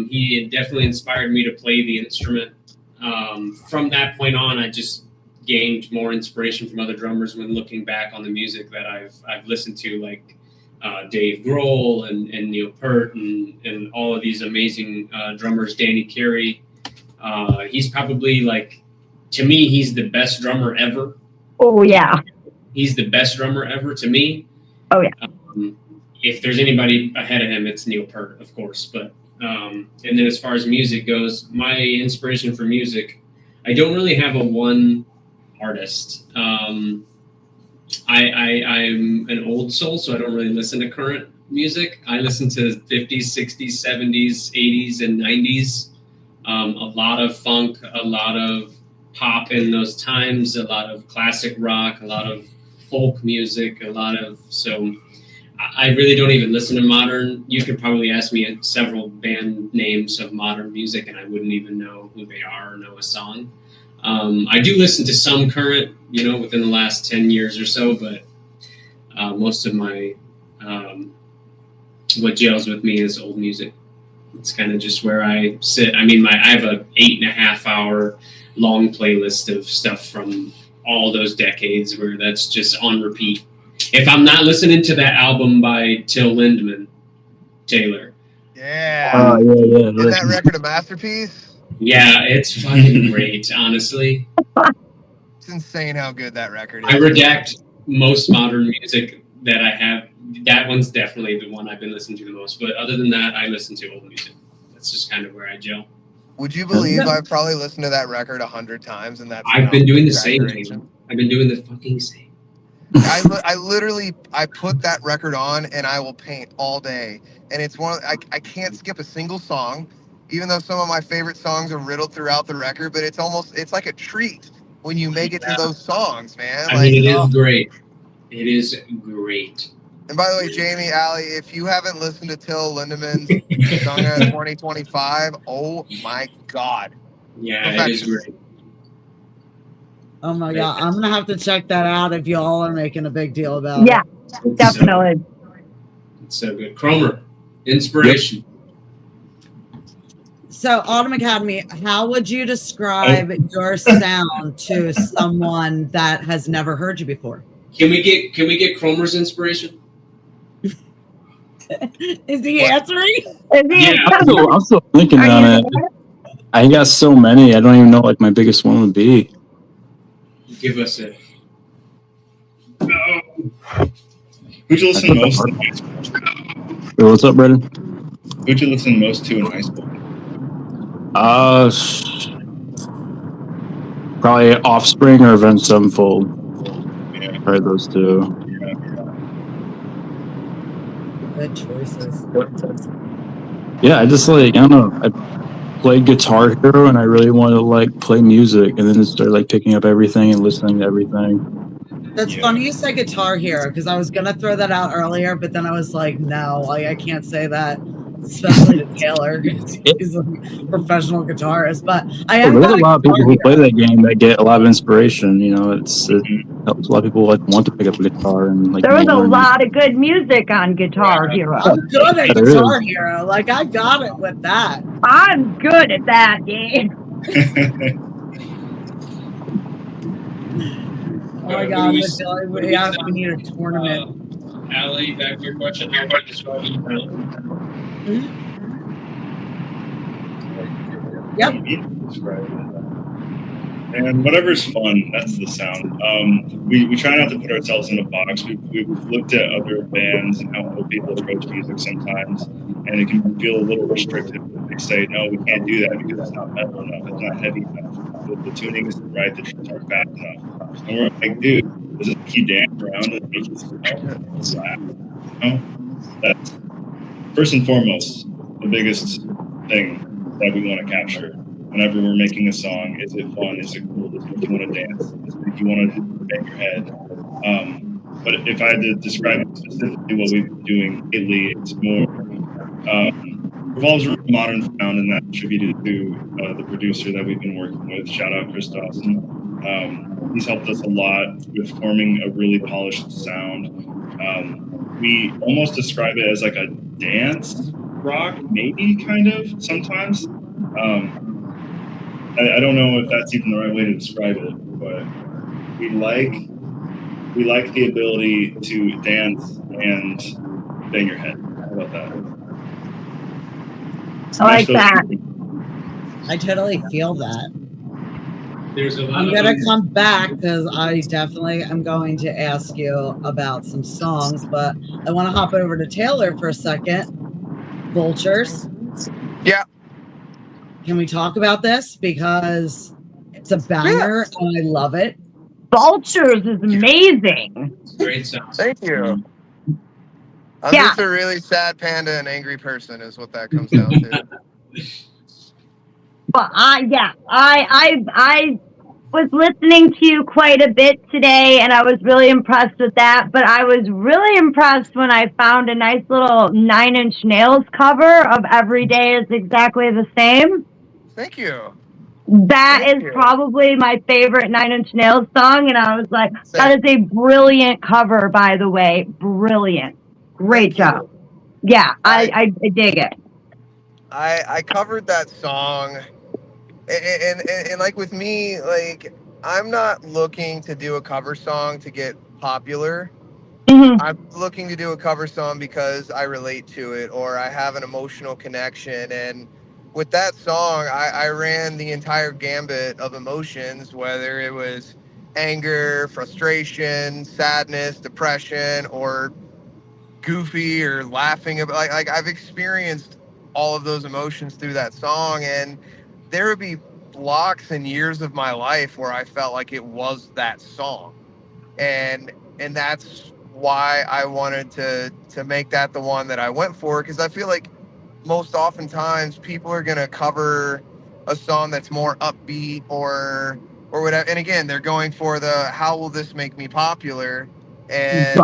[SPEAKER 4] He definitely inspired me to play the instrument. From that point on, I just gained more inspiration from other drummers when looking back on the music that I've listened to, like Dave Grohl and Neil Peart and all of these amazing drummers. Danny Carey. He's probably to me, he's the best drummer ever.
[SPEAKER 2] Oh yeah.
[SPEAKER 4] He's the best drummer ever to me.
[SPEAKER 2] Oh yeah.
[SPEAKER 4] If there's anybody ahead of him, it's Neil Peart, of course. But and then as far as music goes, my inspiration for music, I don't really have a one artist. I'm an old soul, so I don't really listen to current music. I listen to 50s, 60s, 70s, 80s, and 90s. A lot of funk, a lot of pop in those times, a lot of classic rock, a lot of folk music, so I really don't even listen to modern. You could probably ask me several band names of modern music and I wouldn't even know who they are or know a song. I do listen to some current, within the last 10 years or so, but most of my, what gels with me is old music. It's kind of just where I sit. I mean, I have a 8.5 hour long playlist of stuff from all those decades where that's just on repeat. If I'm not listening to that album by Till Lindemann, Taylor.
[SPEAKER 5] Yeah.
[SPEAKER 6] Yeah.
[SPEAKER 5] Isn't that record a masterpiece?
[SPEAKER 4] Yeah, it's fucking great, honestly.
[SPEAKER 5] It's insane how good that record is.
[SPEAKER 4] I redact most modern music that I have. That one's definitely the one I've been listening to the most. But other than that, I listen to old music. That's just kind of where I gel.
[SPEAKER 5] Would you believe I've probably listened to that record 100 times, and that's
[SPEAKER 4] I've been doing the same. I've been doing the fucking same.
[SPEAKER 5] I literally put that record on and I will paint all day, and it's I can't skip a single song, even though some of my favorite songs are riddled throughout the record. But it's like a treat when you make it to those songs, man.
[SPEAKER 4] I mean, it is great. It is great.
[SPEAKER 5] And by the way, Jamie, Allie, if you haven't listened to Till Lindemann's Song of 2025, oh my God.
[SPEAKER 4] Yeah, it is great.
[SPEAKER 1] Oh my God, I'm gonna have to check that out if y'all are making a big deal about it.
[SPEAKER 2] Yeah, Definitely.
[SPEAKER 4] It's so good. Cromer, inspiration.
[SPEAKER 1] So, Autumn Academy, how would you describe your sound to someone that has never heard you before?
[SPEAKER 4] Can we get Cromer's inspiration?
[SPEAKER 1] Is he answering?
[SPEAKER 4] Yeah.
[SPEAKER 6] I'm still thinking
[SPEAKER 2] Are
[SPEAKER 6] on
[SPEAKER 2] you
[SPEAKER 6] it. I got so many. I don't even know what my biggest one would be.
[SPEAKER 4] Give us it.
[SPEAKER 3] Who'd you listen most to?
[SPEAKER 6] Wait, what's up, Brendan?
[SPEAKER 3] Who'd you listen most to in high school?
[SPEAKER 6] Probably Offspring or Avenged Sevenfold.
[SPEAKER 3] Yeah.
[SPEAKER 6] Probably those two.
[SPEAKER 1] Good choices.
[SPEAKER 6] Yeah, I just I don't know. I played Guitar Hero and I really wanted to play music, and then it started picking up everything and listening to everything.
[SPEAKER 1] That's funny you said Guitar Hero, because I was gonna throw that out earlier, but then I was like, no, I can't say that, especially to Taylor. He's a professional guitarist, but I am.
[SPEAKER 6] There's a lot of people who play that game that get a lot of inspiration. It helps a lot of people want to pick up a guitar and
[SPEAKER 2] There was a lot of good music on Guitar Hero.
[SPEAKER 1] I'm good at Guitar Hero. I got it with that.
[SPEAKER 2] I'm good at that game.
[SPEAKER 1] Oh my God, we need a tournament.
[SPEAKER 4] Allie, back to your question. How would you describe your sound?
[SPEAKER 1] Yep.
[SPEAKER 3] And whatever's fun, that's the sound. We try not to put ourselves in a box. We've looked at other bands and how other people approach music sometimes, and it can feel a little restrictive. They say, no, we can't do that because it's not metal enough, it's not heavy enough, the tuning isn't right, the drums aren't fast enough. And we're like, dude, this is you dance around and make you laugh. That's first and foremost the biggest thing that we want to capture. Whenever we're making a song, is it fun? Is it cool? Does it make you want to dance? Does it make you want to bang your head? But if I had to describe specifically what we've been doing lately, it's more revolves around modern sound, and that's attributed to the producer that we've been working with. Shout out Chris Dawson. He's helped us a lot with forming a really polished sound. We almost describe it as like a dance rock, maybe kind of sometimes. I don't know if that's even the right way to describe it, but we like the ability to dance and bang your head. How about that?
[SPEAKER 2] I like that.
[SPEAKER 1] I totally feel that.
[SPEAKER 4] There's a lot
[SPEAKER 1] I'm gonna come back because I definitely am going to ask you about some songs, but I want to hop over to Taylor for a second. Vultures.
[SPEAKER 5] Yeah.
[SPEAKER 1] Can we talk about this? Because it's a banger and I love it.
[SPEAKER 2] Vultures is amazing.
[SPEAKER 4] Great sound.
[SPEAKER 5] Thank you. I'm just a really sad panda and angry person is what that comes down to.
[SPEAKER 2] But I was listening to you quite a bit today, and I was really impressed with that. But I was really impressed when I found a nice little 9 Inch Nails cover of "Every Day Is Exactly the Same."
[SPEAKER 5] Thank you.
[SPEAKER 2] That is probably my favorite 9 Inch Nails song, and I was like, that is a brilliant cover, by the way. Brilliant. Great job. Yeah, I dig it.
[SPEAKER 5] I covered that song, and like with me, like I'm not looking to do a cover song to get popular.
[SPEAKER 2] Mm-hmm.
[SPEAKER 5] I'm looking to do a cover song because I relate to it or I have an emotional connection. And with that song, I ran the entire gambit of emotions, whether it was anger, frustration, sadness, depression, or goofy or laughing about like I've experienced all of those emotions through that song, and there would be blocks and years of my life where I felt like it was that song, and that's why I wanted to make that the one that I went for, because I feel like most oftentimes people are gonna cover a song that's more upbeat or whatever, and again they're going for the how will this make me popular, and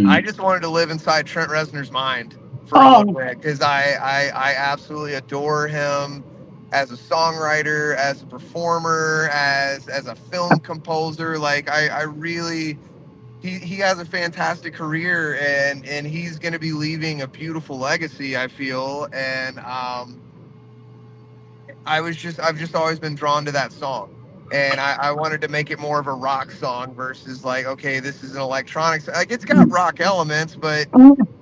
[SPEAKER 5] I just wanted to live inside Trent Reznor's mind for a little bit because I absolutely adore him as a songwriter, as a performer, as a film composer. Like I really he has a fantastic career, and he's going to be leaving a beautiful legacy, I feel. And I've just always been drawn to that song. And I wanted to make it more of a rock song versus like, okay, this is an electronic. Like it's got rock elements, but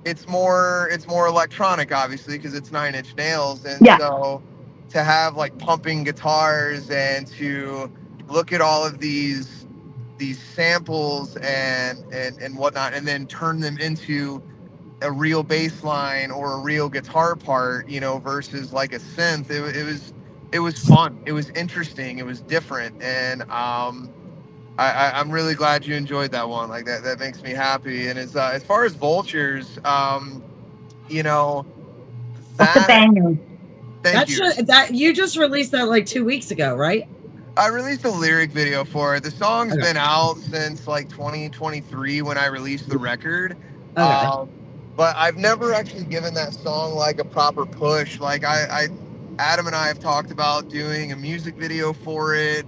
[SPEAKER 5] it's more electronic, obviously, because it's Nine Inch Nails. And
[SPEAKER 2] Yeah.
[SPEAKER 5] so to have like pumping guitars and to look at all of these samples and whatnot, and then turn them into a real bass line or a real guitar part, you know, versus like a synth. It was fun. It was interesting. It was different, and I'm really glad you enjoyed that one. Like that makes me happy. And as far as vultures, you know,
[SPEAKER 2] That's a
[SPEAKER 5] that
[SPEAKER 2] banger.
[SPEAKER 5] thank
[SPEAKER 1] That
[SPEAKER 5] you.
[SPEAKER 1] should that you just released that like 2 weeks ago, right?
[SPEAKER 5] I released a lyric video for it. The song's
[SPEAKER 1] Okay.
[SPEAKER 5] been out since like 2023 when I released the record.
[SPEAKER 1] Okay.
[SPEAKER 5] Um, but I've never actually given that song like a proper push. Like Adam and I have talked about doing a music video for it.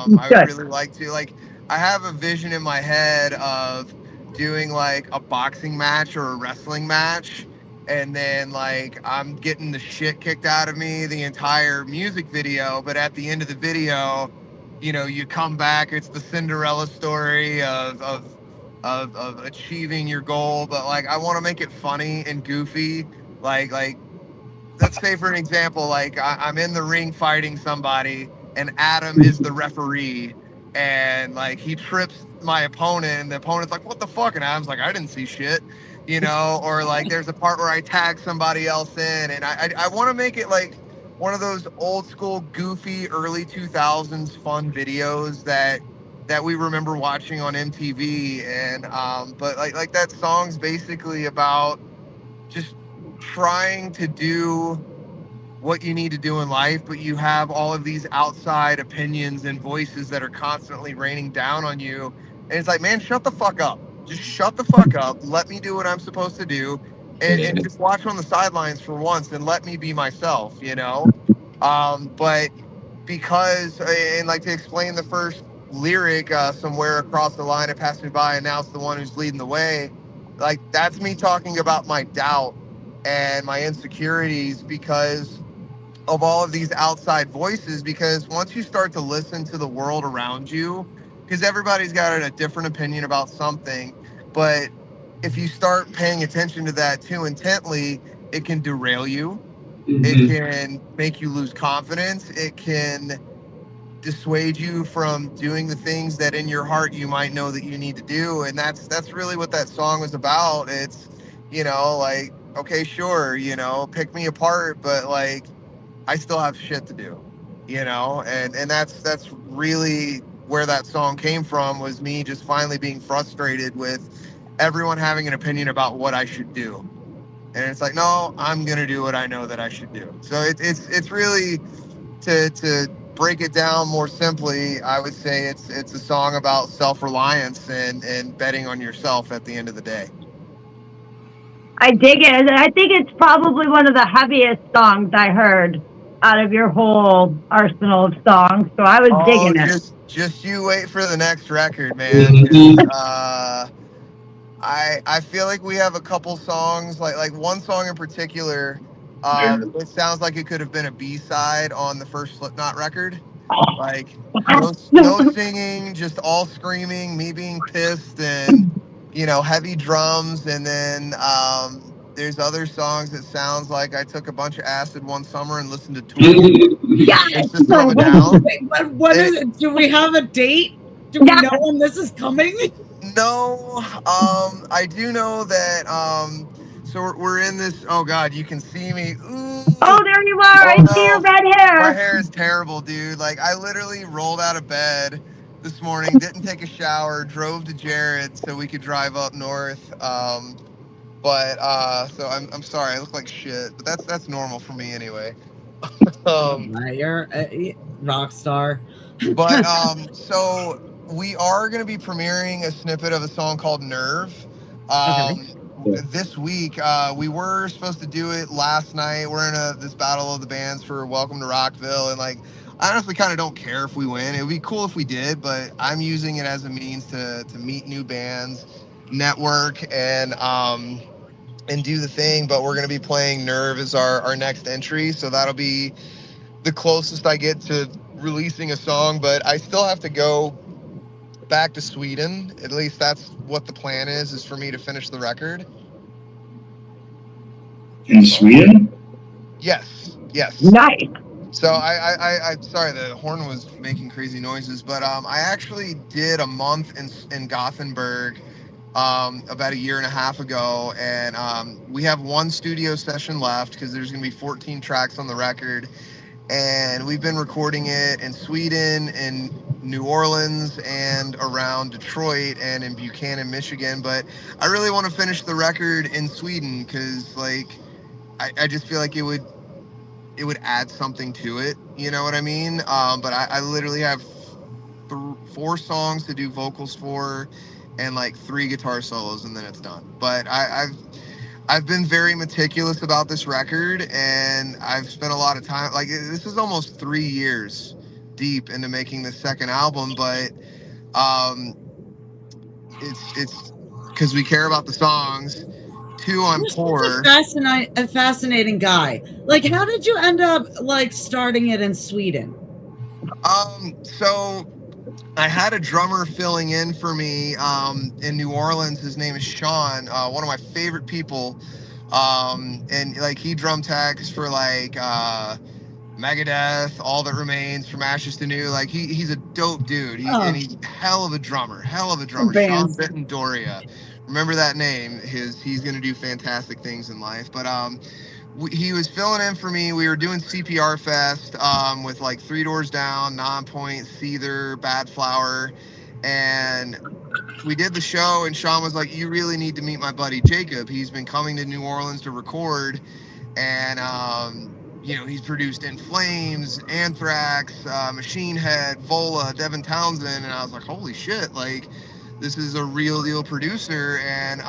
[SPEAKER 2] You
[SPEAKER 5] I would
[SPEAKER 2] should.
[SPEAKER 5] really like to. Like, I have a vision in my head of doing like a boxing match or a wrestling match, and then like I'm getting the shit kicked out of me the entire music video, but at the end of the video, you know, you come back, it's the Cinderella story of achieving your goal. But like I want to make it funny and goofy. Like let's say for an example, like I'm in the ring fighting somebody, and Adam is the referee, and like he trips my opponent, and the opponent's like, "What the fuck?" And Adam's like, "I didn't see shit," you know. Or like there's a part where I tag somebody else in, and I want to make it like one of those old school, goofy, early 2000s fun videos that we remember watching on MTV. And but like that song's basically about just trying to do what you need to do in life, but you have all of these outside opinions and voices that are constantly raining down on you. And it's like, man, shut the fuck up. Just shut the fuck up. Let me do what I'm supposed to do, and just watch on the sidelines for once and let me be myself, you know? But because, and like to explain the first lyric, somewhere across the line, it passed me by, and now it's the one who's leading the way. Like, that's me talking about my doubt and my insecurities because of all of these outside voices. Because once you start to listen to the world around you, because everybody's got a different opinion about something, but if you start paying attention to that too intently, it can derail you. It
[SPEAKER 4] Mhm.
[SPEAKER 5] can make you lose confidence. It can dissuade you from doing the things that in your heart you might know that you need to do. And that's really what that song was about. It's, you know, like, okay, sure, you know, pick me apart, but like I still have shit to do, you know. And that's really where that song came from, was me just finally being frustrated with everyone having an opinion about what I should do. And it's like, no, I'm gonna do what I know that I should do. So it's really, to break it down more simply, I would say it's a song about self-reliance and betting on yourself at the end of the day.
[SPEAKER 2] I dig it. I think it's probably one of the heaviest songs I heard out of your whole arsenal of songs. So I was
[SPEAKER 5] Oh,
[SPEAKER 2] digging it.
[SPEAKER 5] just you wait for the next record, man.
[SPEAKER 4] Mhm.
[SPEAKER 5] 'Cause, I feel like we have a couple songs, like one song in particular. It sounds like it could have been a B-side on the first Slipknot record. Like no singing, just all screaming, me being pissed, and you know, heavy drums. And then there's other songs that sounds like I took a bunch of acid one summer and listened to Tool
[SPEAKER 2] Yes.
[SPEAKER 5] and System of a Down.
[SPEAKER 1] Wait, what is
[SPEAKER 5] It,
[SPEAKER 1] it? Do we have a date? Do we
[SPEAKER 2] Yeah.
[SPEAKER 1] know when this is coming?
[SPEAKER 5] no, I do know that. So we're in this. Oh God, you can see me.
[SPEAKER 2] Oh,
[SPEAKER 5] Ooh,
[SPEAKER 2] there you are.
[SPEAKER 5] oh
[SPEAKER 2] I see your
[SPEAKER 5] no,
[SPEAKER 2] red
[SPEAKER 5] my
[SPEAKER 2] hair.
[SPEAKER 5] hair is terrible, dude. Like I literally rolled out of bed this morning, didn't take a shower, drove to Jared so we could drive up north. But so I'm sorry, I look like shit, but that's normal for me anyway. Um,
[SPEAKER 1] You're a rock star.
[SPEAKER 5] But so we are going to be premiering a snippet of a song called Nerve
[SPEAKER 1] Okay.
[SPEAKER 5] this week. We were supposed to do it last night. We're in this battle of the bands for Welcome to Rockville, and like I honestly kind of don't care if we win. It would be cool if we did, but I'm using it as a means to meet new bands network and do the thing. But we're gonna be playing Nerve as our next entry, so that'll be the closest I get to releasing a song. But I still have to go back to Sweden. At least that's what the plan is for me to finish the record.
[SPEAKER 3] In Sweden?
[SPEAKER 5] Yes, yes.
[SPEAKER 2] Nice.
[SPEAKER 5] So I sorry, the horn was making crazy noises, but I actually did a month in Gothenburg about a year and a half ago, and we have one studio session left because there's gonna be 14 tracks on the record, and we've been recording it in Sweden, in New Orleans, and around Detroit, and in Buchanan, Michigan. But I really want to finish the record in Sweden because like I just feel like it would add something to it. You know what I mean? But I literally have 4 songs to do vocals for, and like 3 guitar solos, and then it's done. But I've been very meticulous about this record, and I've spent a lot of time. Like this is almost 3 years deep into making this second album, but um, it's because we care about the songs. 2, I'm
[SPEAKER 1] You're such
[SPEAKER 5] poor.
[SPEAKER 1] a fascinating guy. Like, how did you end up like starting it in Sweden?
[SPEAKER 5] So I had a drummer filling in for me in New Orleans. His name is Sean, one of my favorite people. And like he drum tags for like Megadeth, All That Remains, From Ashes to New. Like he's a dope dude.
[SPEAKER 1] Oh,
[SPEAKER 5] He's hell of a drummer, hell of a
[SPEAKER 1] for
[SPEAKER 5] drummer. Sean
[SPEAKER 1] bands.
[SPEAKER 5] Benton Doria. Remember that name? He's gonna do fantastic things in life. But he was filling in for me. We were doing CPR Fest with like Three Doors Down, Non-Point, Seether, Bad Flower, and we did the show. And Sean was like, "You really need to meet my buddy Jacob. He's been coming to New Orleans to record, and he's produced In Flames, Anthrax, Machine Head, Vola, Devin Townsend." And I was like, "Holy shit! Like, this is a real deal producer." And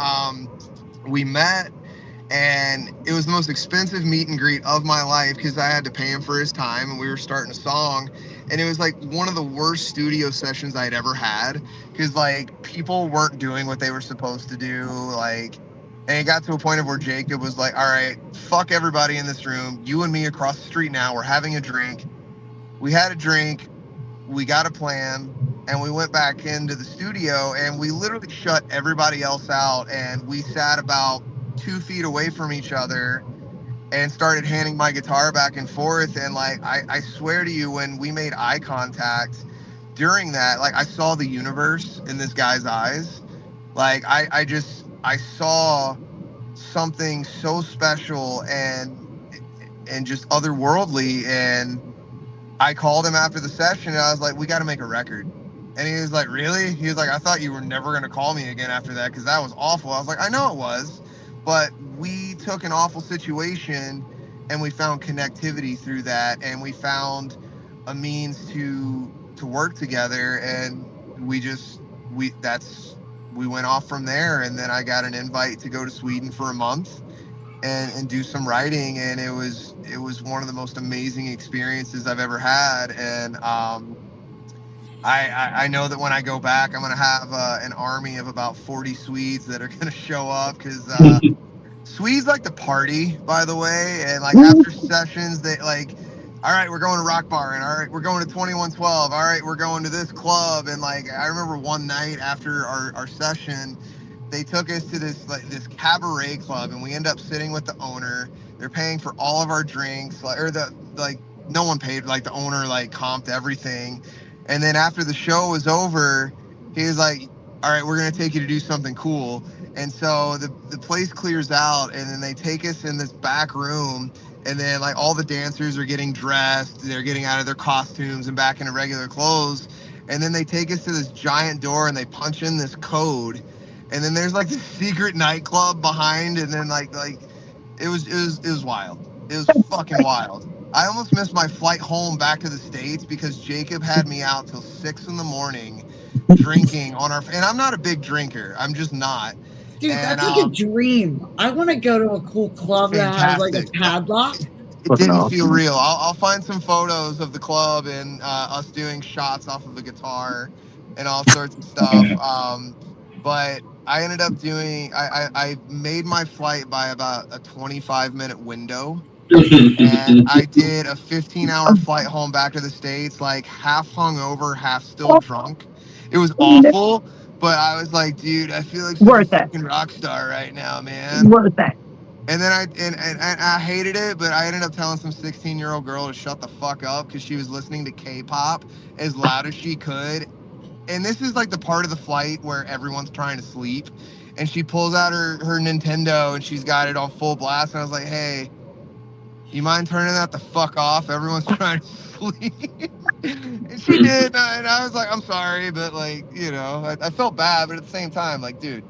[SPEAKER 5] we met, and it was the most expensive meet and greet of my life because I had to pay him for his time, and we were starting a song, and it was like one of the worst studio sessions I'd ever had because like people weren't doing what they were supposed to do, like. And it got to a point of where Jacob was like, "All right, fuck everybody in this room. You and me across the street now. We're having a drink." We had a drink, we got a plan, and we went back into the studio, and we literally shut everybody else out, and we sat about 2 feet away from each other and started handing my guitar back and forth. And like I swear to you, when we made eye contact during that, like I saw the universe in this guy's eyes. Like I saw something so special and just otherworldly. And I called him after the session, and I was like, "We got to make a record." And he was like, "Really?" He was like, "I thought you were never going to call me again after that because that was awful." I was like, "I know it was, but we took an awful situation and we found connectivity through that, and we found a means to work together, and we just we went off from there. And then I got an invite to go to Sweden for a month and do some writing, and it was one of the most amazing experiences I've ever had. And I know that when I go back, I'm gonna have an army of about 40 Swedes that are gonna show up because Swedes like to party, by the way, and like after sessions, they like, "All right, we're going to Rock Bar, and all right, we're going to 2112. All right, we're going to this club." And like, I remember one night after our session, they took us to this cabaret club, and we end up sitting with the owner. They're paying for all of our drinks, or no one paid, like the owner like comped everything. And then after the show was over, he was like, "All right, we're gonna take you to do something cool." And so the place clears out, and then they take us in this back room, and then like all the dancers are getting dressed, they're getting out of their costumes and back into regular clothes. And then they take us to this giant door, and they punch in this code, and then there's like this secret nightclub behind, and then like it was wild. It was fucking wild. I almost missed my flight home back to the States because Jacob had me out till 6 in the morning drinking on our, and I'm not a big drinker. I'm just not.
[SPEAKER 1] Dude,
[SPEAKER 5] And
[SPEAKER 1] that's like a dream. I want to go to a cool club that has like a
[SPEAKER 5] fantastic.
[SPEAKER 1] padlock.
[SPEAKER 5] It
[SPEAKER 6] Fucking
[SPEAKER 5] didn't feel
[SPEAKER 6] awesome.
[SPEAKER 5] real. I'll find some photos of the club and us doing shots off of the guitar and all sorts of stuff. But I ended up doing. I made my flight by about a 25-minute window, and I did a 15-hour flight home back to the States, like half hungover, half still drunk. It was awful, but I was like, dude, I feel like such a
[SPEAKER 2] Worth it.
[SPEAKER 5] fucking rock star right now, man.
[SPEAKER 2] Worth it.
[SPEAKER 5] And then and I hated it, but I ended up telling some 16-year-old girl to shut the fuck up because she was listening to K-pop as loud as she could. And this is like the part of the flight where everyone's trying to sleep. And she pulls out her Nintendo and she's got it on full blast. And I was like, hey, you mind turning that the fuck off? Everyone's trying to sleep. And she did. And I was like, I'm sorry, but like, you know, I felt bad, but at the same time, like, dude,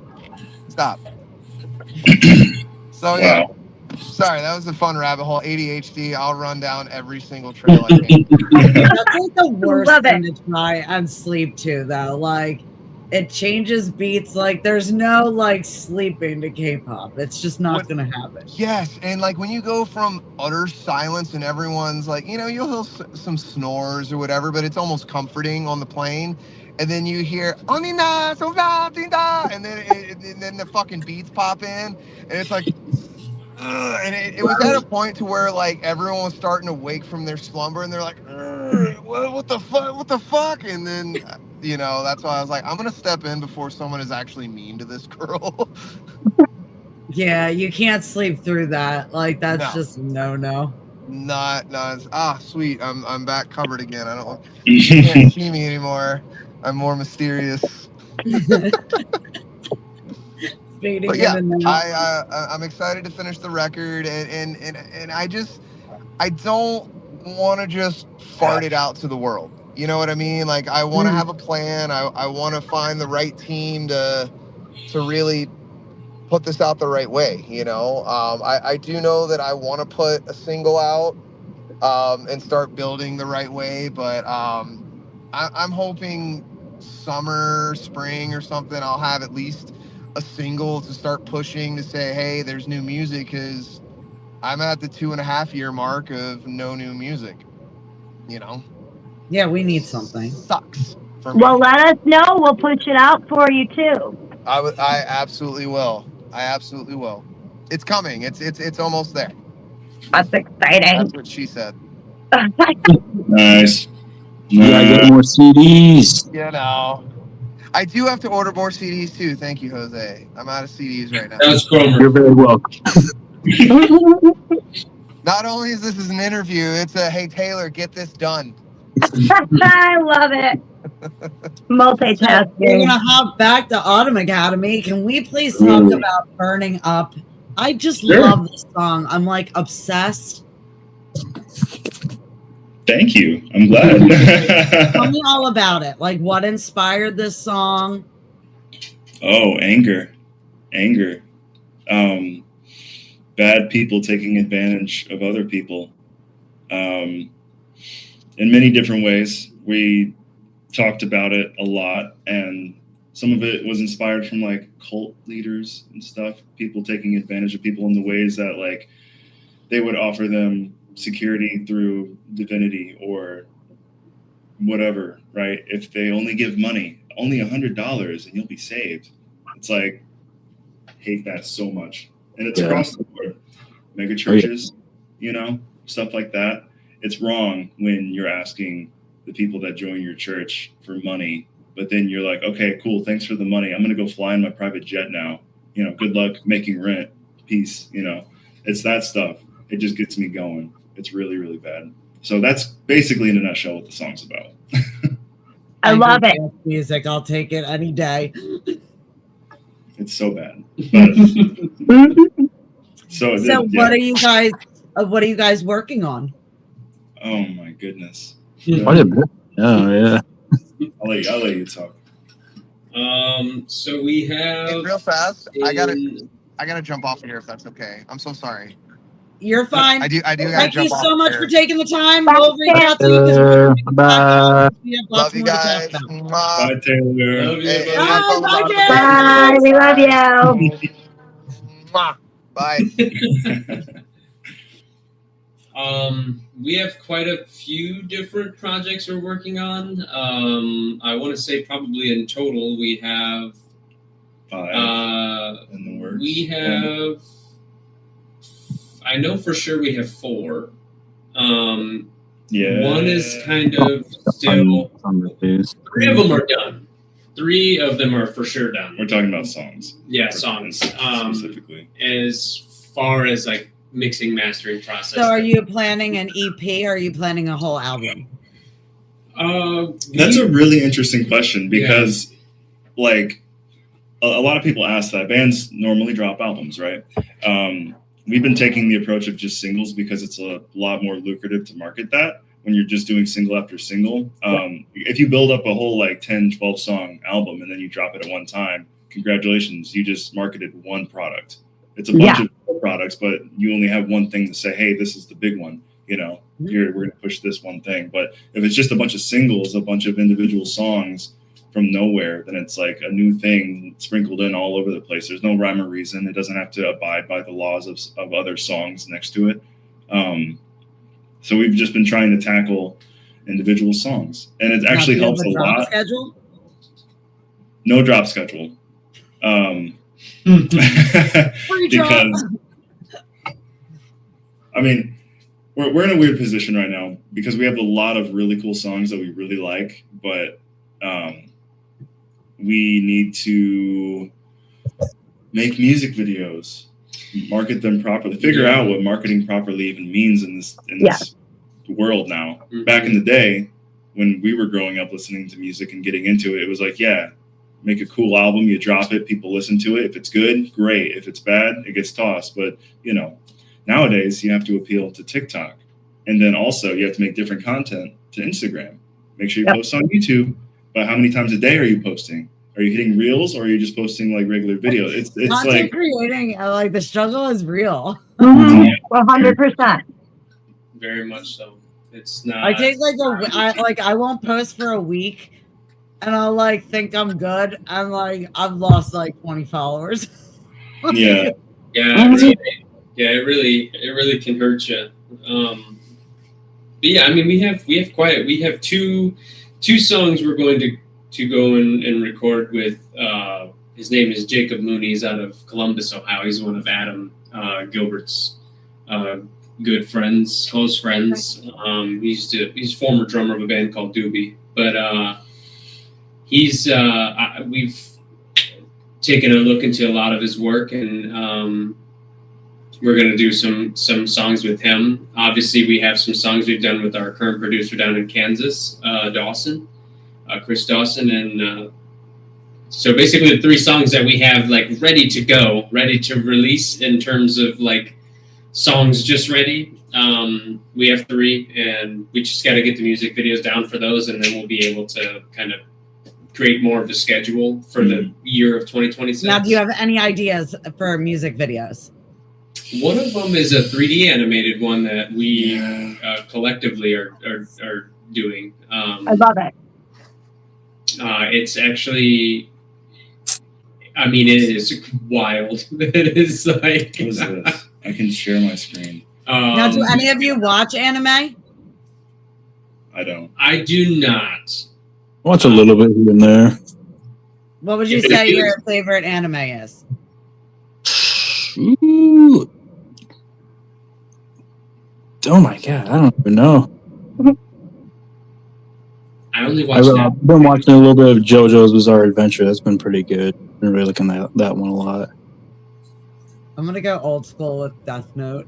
[SPEAKER 5] stop. So yeah.
[SPEAKER 3] Wow.
[SPEAKER 5] Sorry, that was a fun rabbit hole. ADHD, I'll run down every single trail I can.
[SPEAKER 1] That's like the worst
[SPEAKER 2] Love
[SPEAKER 1] thing
[SPEAKER 2] it.
[SPEAKER 1] to try and sleep to, though. Like, it changes beats. Like, there's no like sleeping to K-pop. It's just not
[SPEAKER 5] What-
[SPEAKER 1] gonna happen.
[SPEAKER 5] Yes, and like when you go from utter silence and everyone's like, you know, you'll hear some snores or whatever, but it's almost comforting on the plane. And then you hear "Onina, soda, tinda," and then the fucking beats pop in, and it's like, ugh, and it was at a point to where like everyone was starting to wake from their slumber, and they're like, what the fuck, what the fuck? And then you know, that's why I was like, I'm gonna step in before someone is actually mean to this girl.
[SPEAKER 1] Yeah, you can't sleep through that. Like, that's
[SPEAKER 5] No.
[SPEAKER 1] just no.
[SPEAKER 5] Not sweet. I'm back covered again. I don't you can't see me anymore. I'm more mysterious.
[SPEAKER 1] Fading
[SPEAKER 5] But
[SPEAKER 1] in
[SPEAKER 5] yeah,
[SPEAKER 1] and out.
[SPEAKER 5] I'm excited to finish the record, and I don't want to just fart it out to the world. You know what I mean? Like I want to have a plan. I want to find the right team to really put this out the right way. You know, I do know that I want to put a single out and start building the right way. But I'm hoping summer, spring, or something, I'll have at least a single to start pushing to say, hey, there's new music, because I'm at the 2.5 year mark of no new music. You know,
[SPEAKER 1] Yeah, we need something.
[SPEAKER 5] sucks for me.
[SPEAKER 2] Well, let us know. We'll push it out for you too.
[SPEAKER 5] I absolutely will. I absolutely will. It's coming. It's almost there.
[SPEAKER 2] That's exciting.
[SPEAKER 5] That's what she said.
[SPEAKER 3] Nice.
[SPEAKER 6] Yeah, get more CDs.
[SPEAKER 5] You know. I do have to order more CDs too. Thank you, Jose. I'm out of CDs right now.
[SPEAKER 4] That was Cromer.
[SPEAKER 6] You're very welcome.
[SPEAKER 5] Not only is this an interview, it's a hey Taylor, get this done.
[SPEAKER 2] I love it.
[SPEAKER 1] So
[SPEAKER 2] Multitasking.
[SPEAKER 1] we're gonna hop back to Autumn Academy. Can we please talk about Burning Up? I just love this song. I'm like obsessed.
[SPEAKER 3] Thank you. I'm glad.
[SPEAKER 1] Tell me all about it. Like, what inspired this song?
[SPEAKER 3] Oh, anger. Bad people taking advantage of other people. In many different ways. We talked about it a lot, and some of it was inspired from like cult leaders and stuff, people taking advantage of people in the ways that like they would offer them security through divinity or whatever, right? If they only give money, only $100 and you'll be saved. It's like, I hate that so much. And it's across the board. Mega churches, you know, stuff like that. It's wrong when you're asking the people that join your church for money, but then you're like, okay, cool, thanks for the money. I'm going to go fly in my private jet now. You know, good luck making rent. Peace. You know, it's that stuff. It just gets me going. It's really, really bad. So that's basically in a nutshell what the song's about.
[SPEAKER 2] I love it.
[SPEAKER 1] Music, I'll take it any day.
[SPEAKER 3] It's so bad. But so
[SPEAKER 1] what are you guys? What are you guys working on?
[SPEAKER 3] Oh my goodness.
[SPEAKER 6] Quite a bit. Oh yeah.
[SPEAKER 3] I'll let you talk.
[SPEAKER 4] So we have.
[SPEAKER 5] Hey, real fast. I gotta jump off here if that's okay. I'm so sorry.
[SPEAKER 1] You're fine.
[SPEAKER 5] I do.
[SPEAKER 1] Thank you
[SPEAKER 5] jump
[SPEAKER 1] so
[SPEAKER 5] off
[SPEAKER 1] much
[SPEAKER 5] here.
[SPEAKER 1] for taking the time. We'll reach out to you.
[SPEAKER 6] Bye.
[SPEAKER 5] Love you guys.
[SPEAKER 3] Bye, Taylor.
[SPEAKER 4] Love you,
[SPEAKER 5] Hey,
[SPEAKER 4] buddy.
[SPEAKER 5] have fun with
[SPEAKER 1] Bye,
[SPEAKER 5] Autumn
[SPEAKER 1] Taylor.
[SPEAKER 5] Academy.
[SPEAKER 2] Bye. We love you.
[SPEAKER 5] Mwah. Bye.
[SPEAKER 4] We have quite a few different projects we're working on. I want to say probably in total we have
[SPEAKER 3] 5 in the works.
[SPEAKER 4] We have. I know for sure we have 4.
[SPEAKER 3] Yeah.
[SPEAKER 4] One is kind of still. 3 of them are done. 3 of them are for sure done.
[SPEAKER 3] We're talking about songs.
[SPEAKER 4] Yeah, songs.
[SPEAKER 3] Specifically.
[SPEAKER 4] As far as like mixing, mastering process.
[SPEAKER 1] So are you planning an EP or are you planning a whole album?
[SPEAKER 3] That's a really interesting question because, like, a lot of people ask that. Bands normally drop albums, right? We've been taking the approach of just singles because it's a lot more lucrative to market that when you're just doing single after single. If you build up a whole like 10, 12 song album and then you drop it at one time, congratulations, you just marketed one product. It's a bunch of products, but you only have one thing to say, hey, this is the big one. You know, here, we're going to push this one thing. But if it's just a bunch of singles, a bunch of individual songs from nowhere, then it's like a new thing sprinkled in all over the place. There's no rhyme or reason. It doesn't have to abide by the laws of other songs next to it. So we've just been trying to tackle individual songs, and it actually helps a lot.
[SPEAKER 1] Schedule?
[SPEAKER 3] No drop schedule. Because I mean, we're in a weird position right now because we have a lot of really cool songs that we really like, but we need to make music videos, market them properly, figure out what marketing properly even means in this world now. Mm-hmm. Back in the day, when we were growing up listening to music and getting into it, it was like, make a cool album, you drop it, people listen to it. If it's good, great. If it's bad, it gets tossed. But, you know, nowadays you have to appeal to TikTok. And then also you have to make different content to Instagram. Make sure you post on YouTube. But how many times a day are you posting? Are you hitting reels or are you just posting like regular videos? It's
[SPEAKER 1] content
[SPEAKER 3] like
[SPEAKER 1] creating, like the struggle is real.
[SPEAKER 2] 100%.
[SPEAKER 4] Very much so. It's not.
[SPEAKER 1] I take I won't post for a week, and I'll like think I'm good. I'm like I've lost like 20 followers.
[SPEAKER 3] Yeah.
[SPEAKER 4] It really can hurt you. But yeah, I mean we have two songs we're going to go and record with. His name is Jacob Mooney. He's out of Columbus, Ohio. He's one of Adam Gilbert's good friends, close friends. He's a former drummer of a band called Doobie, but we've taken a look into a lot of his work, and we're going to do some songs with him. Obviously, we have some songs we've done with our current producer down in Kansas, Dawson, Chris Dawson, and so basically the 3 songs that we have like ready to go, ready to release in terms of like songs just ready. We have 3, and we just got to get the music videos down for those, and then we'll be able to kind of create more of the schedule for the year of 2026.
[SPEAKER 1] Now, do you have any ideas for music videos?
[SPEAKER 4] One of them is a 3D animated one that we collectively are doing.
[SPEAKER 2] I love it.
[SPEAKER 4] It's actually, I mean, it is wild. It is like.
[SPEAKER 3] What is this? I can share my screen.
[SPEAKER 1] Now, do any of you watch anime?
[SPEAKER 3] I don't.
[SPEAKER 4] I do not.
[SPEAKER 6] Watch a little bit here and there.
[SPEAKER 1] What would you say your favorite anime is?
[SPEAKER 6] Ooh. Oh my god, I don't even know.
[SPEAKER 4] I only watched
[SPEAKER 6] I've been watching a little bit of JoJo's Bizarre Adventure. That's been pretty good. Been really looking at that one a lot.
[SPEAKER 1] I'm gonna go old school with Death Note.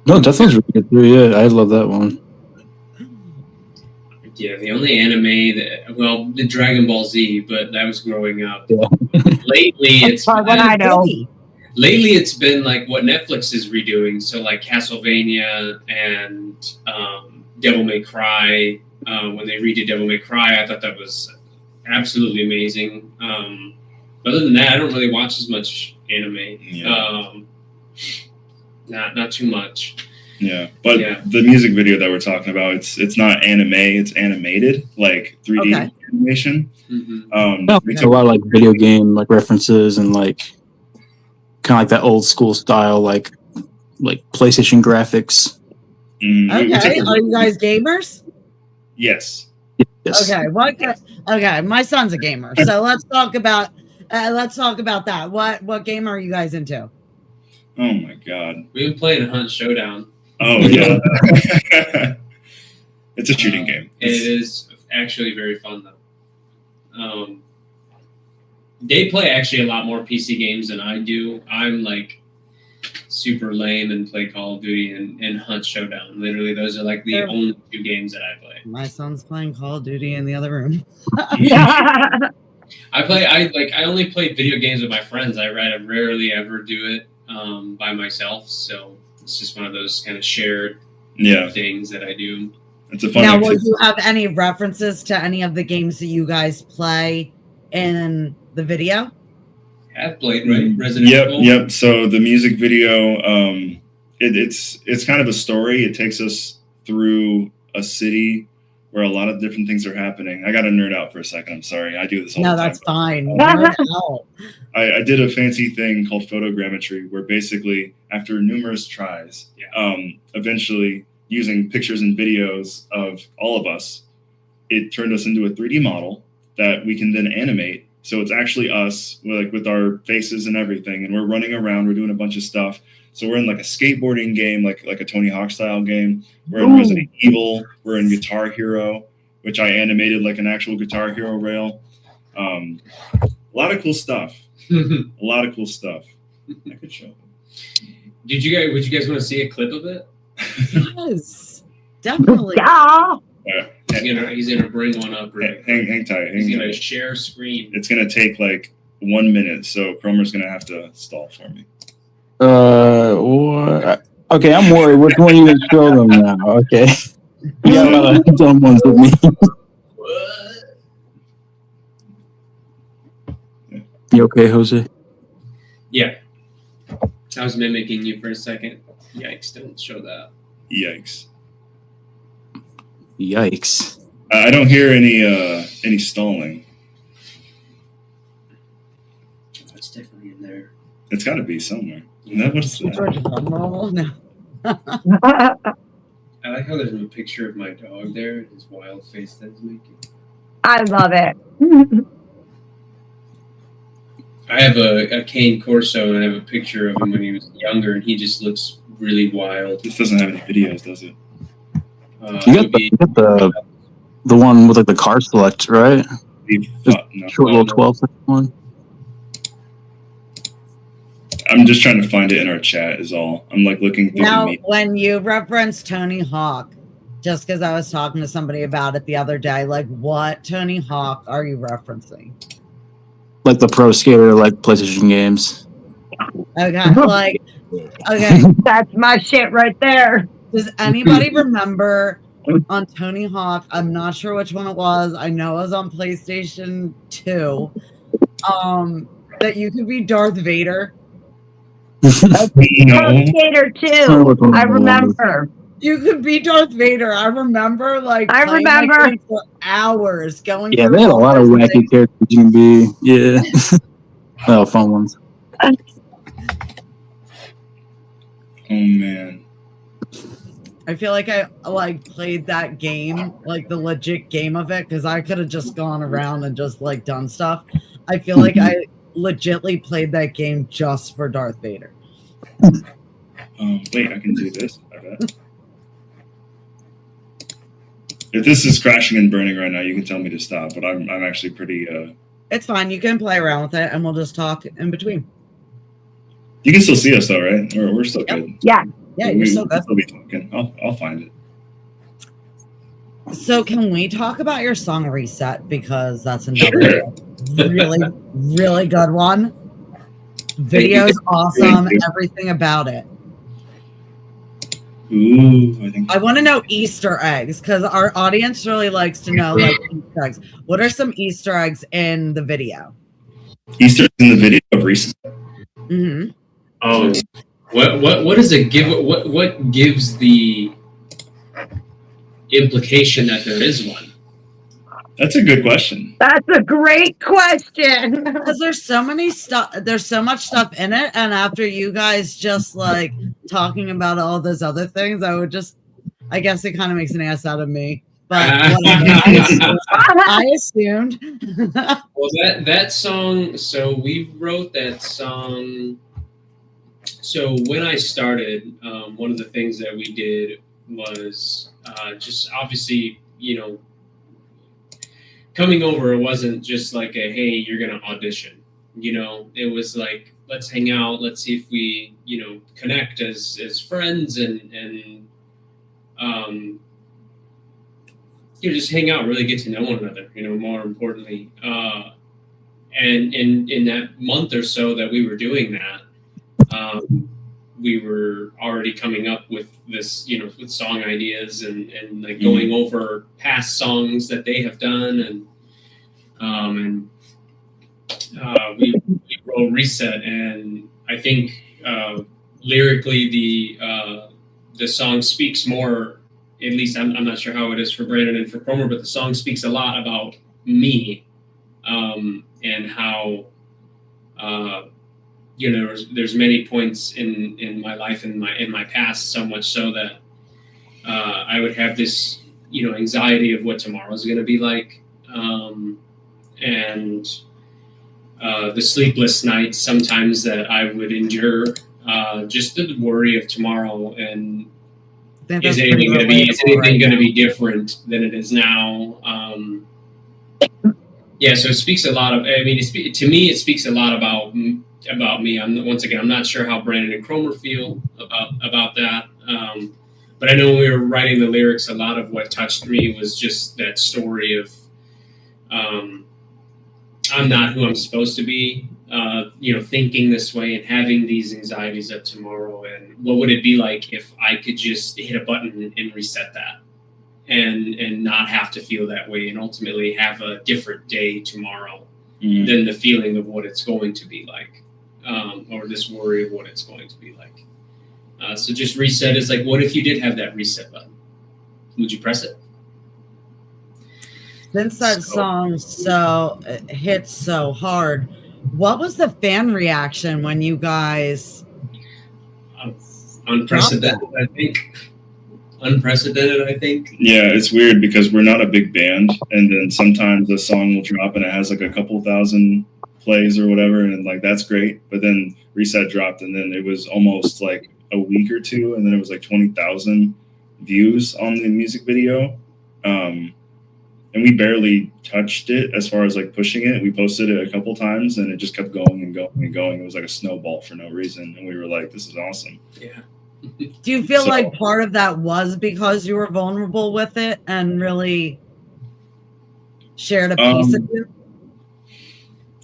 [SPEAKER 6] No, Death Note's really good too. Yeah, I love that one.
[SPEAKER 4] Yeah, the only anime the Dragon Ball Z, but that was growing up.
[SPEAKER 6] Yeah.
[SPEAKER 4] Lately,
[SPEAKER 2] Lately,
[SPEAKER 4] it's been like what Netflix is redoing. So like Castlevania and Devil May Cry. When they redid Devil May Cry, I thought that was absolutely amazing. Other than that, I don't really watch as much anime.
[SPEAKER 3] Yeah.
[SPEAKER 4] Not too much.
[SPEAKER 3] Yeah, but the music video that we're talking about, it's not anime, it's animated, like 3D animation.
[SPEAKER 4] Mm-hmm.
[SPEAKER 6] It's a lot of like video game like references and like kind of like that old school style, like PlayStation graphics.
[SPEAKER 1] Okay, are you guys gamers?
[SPEAKER 3] Yes.
[SPEAKER 6] Yes.
[SPEAKER 1] Okay, my son's a gamer, so let's talk about Let's talk about that. What game are you guys into?
[SPEAKER 3] Oh my god.
[SPEAKER 4] We've been playing Hunt Showdown.
[SPEAKER 3] Oh yeah. It's a shooting game.
[SPEAKER 4] And it is actually very fun though. They play actually a lot more PC games than I do. I'm like super lame and play Call of Duty and Hunt Showdown. Literally, those are like the only two games that I play.
[SPEAKER 1] My son's playing Call of Duty in the other room.
[SPEAKER 4] I only play video games with my friends. I rarely ever do it by myself. So it's just one of those kind of shared things that I do.
[SPEAKER 3] It's a fun
[SPEAKER 1] now,
[SPEAKER 3] activity.
[SPEAKER 1] will you have any references to any of the games that you guys play in the video?
[SPEAKER 4] Have played, right? Resident Evil.
[SPEAKER 3] Yep. So the music video, it's kind of a story. It takes us through a city where a lot of different things are happening. I got to nerd out for a second. I'm sorry. I do this all the time.
[SPEAKER 1] No, that's fine. Nerd out.
[SPEAKER 3] I did a fancy thing called photogrammetry, where basically after numerous tries, eventually using pictures and videos of all of us, it turned us into a 3D model that we can then animate. So it's actually us, with our faces and everything, and we're running around. We're doing a bunch of stuff. So we're in like a skateboarding game, like a Tony Hawk style game. We're in Resident Evil. We're in Guitar Hero, which I animated like an actual Guitar Hero rail. A lot of cool stuff. A lot of cool stuff. I could show.
[SPEAKER 4] Would you guys want to see a clip of it?
[SPEAKER 1] Yes, definitely.
[SPEAKER 2] Yeah.
[SPEAKER 4] He's gonna bring one up. Right?
[SPEAKER 3] Hang tight.
[SPEAKER 4] He's gonna share screen.
[SPEAKER 3] It's gonna take like 1 minute, so Cromer's gonna have to stall for me.
[SPEAKER 6] What? Okay, I'm worried. Which one you gonna show them now? Okay, you got a lot of dumb ones with me. You okay, Jose?
[SPEAKER 4] Yeah. I was mimicking you for a second. Yikes! Don't show that.
[SPEAKER 3] Yikes!
[SPEAKER 6] Yikes!
[SPEAKER 3] I don't hear any stalling.
[SPEAKER 4] It's definitely in there.
[SPEAKER 3] It's got to be somewhere. No, what's that?
[SPEAKER 1] No.
[SPEAKER 4] I like how there's a picture of my dog there. His wild face that he's making.
[SPEAKER 2] I love it.
[SPEAKER 4] I have a cane Corso, and I have a picture of him when he was younger, and he just looks really wild.
[SPEAKER 3] This doesn't have any videos, does it?
[SPEAKER 6] You got the one with like the car select, right?
[SPEAKER 3] No.
[SPEAKER 6] Short little 12-second one.
[SPEAKER 3] I'm just trying to find it in our chat is all. I'm like looking through
[SPEAKER 1] Now,
[SPEAKER 3] the
[SPEAKER 1] when you reference Tony Hawk, just because I was talking to somebody about it the other day, like what Tony Hawk are you referencing?
[SPEAKER 6] Like the pro skater, like PlayStation games.
[SPEAKER 1] Okay, okay.
[SPEAKER 2] That's my shit right there.
[SPEAKER 1] Does anybody remember on Tony Hawk? I'm not sure which one it was. I know it was on PlayStation 2. That you could be Darth Vader.
[SPEAKER 2] Pro Skater 2. I remember.
[SPEAKER 1] You could be Darth Vader. I remember, like,
[SPEAKER 2] I
[SPEAKER 1] playing that
[SPEAKER 2] remember
[SPEAKER 1] game for hours going.
[SPEAKER 6] Yeah, they had a lot of wacky characters you can be. Yeah, oh, fun ones.
[SPEAKER 3] Oh man,
[SPEAKER 1] I feel like I played that game, like the legit game of it, because I could have just gone around and just like done stuff. I feel like I legitly played that game just for Darth Vader.
[SPEAKER 3] Wait, I can do this. I bet. If this is crashing and burning right now, you can tell me to stop. But I'm actually pretty.
[SPEAKER 1] It's fine. You can play around with it, and we'll just talk in between.
[SPEAKER 3] You can still see us though, right? We're still good.
[SPEAKER 2] Yeah.
[SPEAKER 1] Yeah, you're still good.
[SPEAKER 3] We'll be talking. I'll find it.
[SPEAKER 1] So, can we talk about your song Reset, because that's another really, really good one. Video's awesome. Everything about it.
[SPEAKER 3] Ooh,
[SPEAKER 1] I want to know Easter eggs, because our audience really likes to know like Easter eggs. What are some Easter eggs in the video?
[SPEAKER 3] Easter eggs in the video of Reset.
[SPEAKER 1] Mm-hmm.
[SPEAKER 4] Oh, what does it give? What gives the implication that there is one?
[SPEAKER 3] That's a good question.
[SPEAKER 2] That's a great question.
[SPEAKER 1] Because there's so many stuff. There's so much stuff in it, and after you guys just like talking about all those other things, I guess it kind of makes an ass out of me. but whatever. I assumed.
[SPEAKER 4] Well, that song. So we wrote that song. So when I started, one of the things that we did was just obviously, coming over. It wasn't just like a hey, you're gonna audition. It was like let's hang out, let's see if we connect as friends and um, just hang out, really get to know one another. More importantly, and in that month or so that we were doing that. We were already coming up with this, with song ideas and like going over past songs that they have done, and we wrote Reset, and I think lyrically the song speaks more. At least I'm not sure how it is for Brandon and for Cromer, but the song speaks a lot about me, and how. There's many points in my life in my past, so much so that I would have this anxiety of what tomorrow is going to be like, and the sleepless nights sometimes that I would endure, just the worry of tomorrow, and is anything going to be different than it is now? Yeah, so it speaks a lot of. I mean, to me, it speaks a lot about me. I'm not sure how Brandon and Cromer feel about that. But I know when we were writing the lyrics, a lot of what touched me was just that story of I'm not who I'm supposed to be. Thinking this way and having these anxieties of tomorrow, and what would it be like if I could just hit a button and reset that, and not have to feel that way, and ultimately have a different day tomorrow than the feeling of what it's going to be like, or this worry of what it's going to be like. So just reset is like, what if you did have that reset button? Would you press it?
[SPEAKER 1] Since that song hits so hard, what was the fan reaction when you guys?
[SPEAKER 4] Unprecedented, I think. Unprecedented, I think.
[SPEAKER 3] Yeah, it's weird because we're not a big band, and then sometimes a song will drop and it has like a couple thousand plays or whatever, and like that's great. But then Reset dropped, and then it was almost like a week or two, and then it was like 20,000 views on the music video. And we barely touched it as far as like pushing it. We posted it a couple times and it just kept going and going and going. It was like a snowball for no reason. And we were like, this is awesome.
[SPEAKER 4] Yeah.
[SPEAKER 1] Do you feel like part of that was because you were vulnerable with it and really shared a piece of you?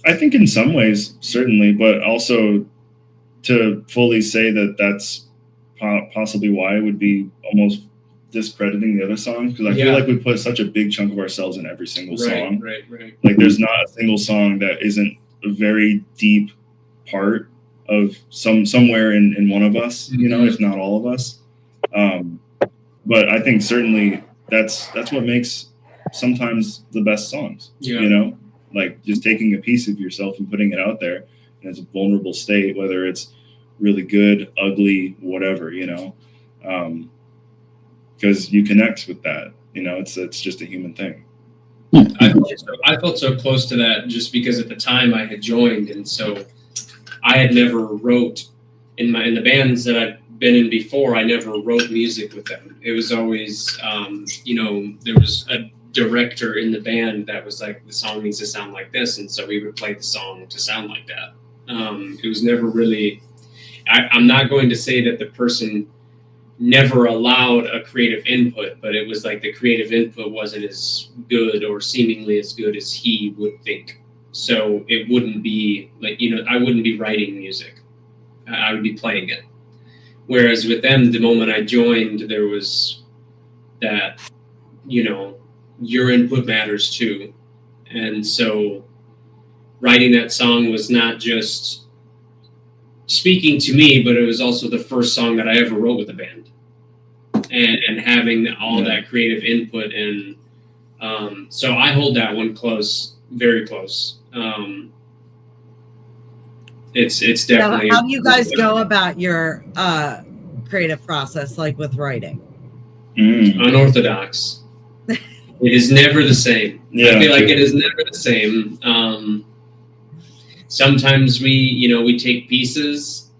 [SPEAKER 3] I think in some ways, certainly, but also to fully say that that's possibly why it would be almost discrediting the other songs, because I feel like we put such a big chunk of ourselves in every single song.
[SPEAKER 4] Right.
[SPEAKER 3] Like there's not a single song that isn't a very deep part of somewhere in one of us, if not all of us. But I think certainly that's what makes sometimes the best songs. Like just taking a piece of yourself and putting it out there, and it's a vulnerable state, whether it's really good, ugly, whatever, because you connect with that. It's just a human thing.
[SPEAKER 4] I felt so close to that just because at the time I had joined, and so I had never wrote in the bands that I've been in before. I never wrote music with them. It was always, there was a director in the band that was like, the song needs to sound like this, and so we would play the song to sound like that. It was never really. I'm not going to say that the person never allowed a creative input, but it was like the creative input wasn't as good or seemingly as good as he would think. So it wouldn't be like, I wouldn't be writing music. I would be playing it. Whereas with them, the moment I joined, there was that, your input matters too. And so writing that song was not just speaking to me, but it was also the first song that I ever wrote with a band. And having all that creative input, and so I hold that one close, very close. It's definitely.
[SPEAKER 1] So how do you guys go about your creative process, like with writing?
[SPEAKER 4] Unorthodox. It is never the same.
[SPEAKER 3] Yeah.
[SPEAKER 4] I feel like it is never the same. Sometimes we take pieces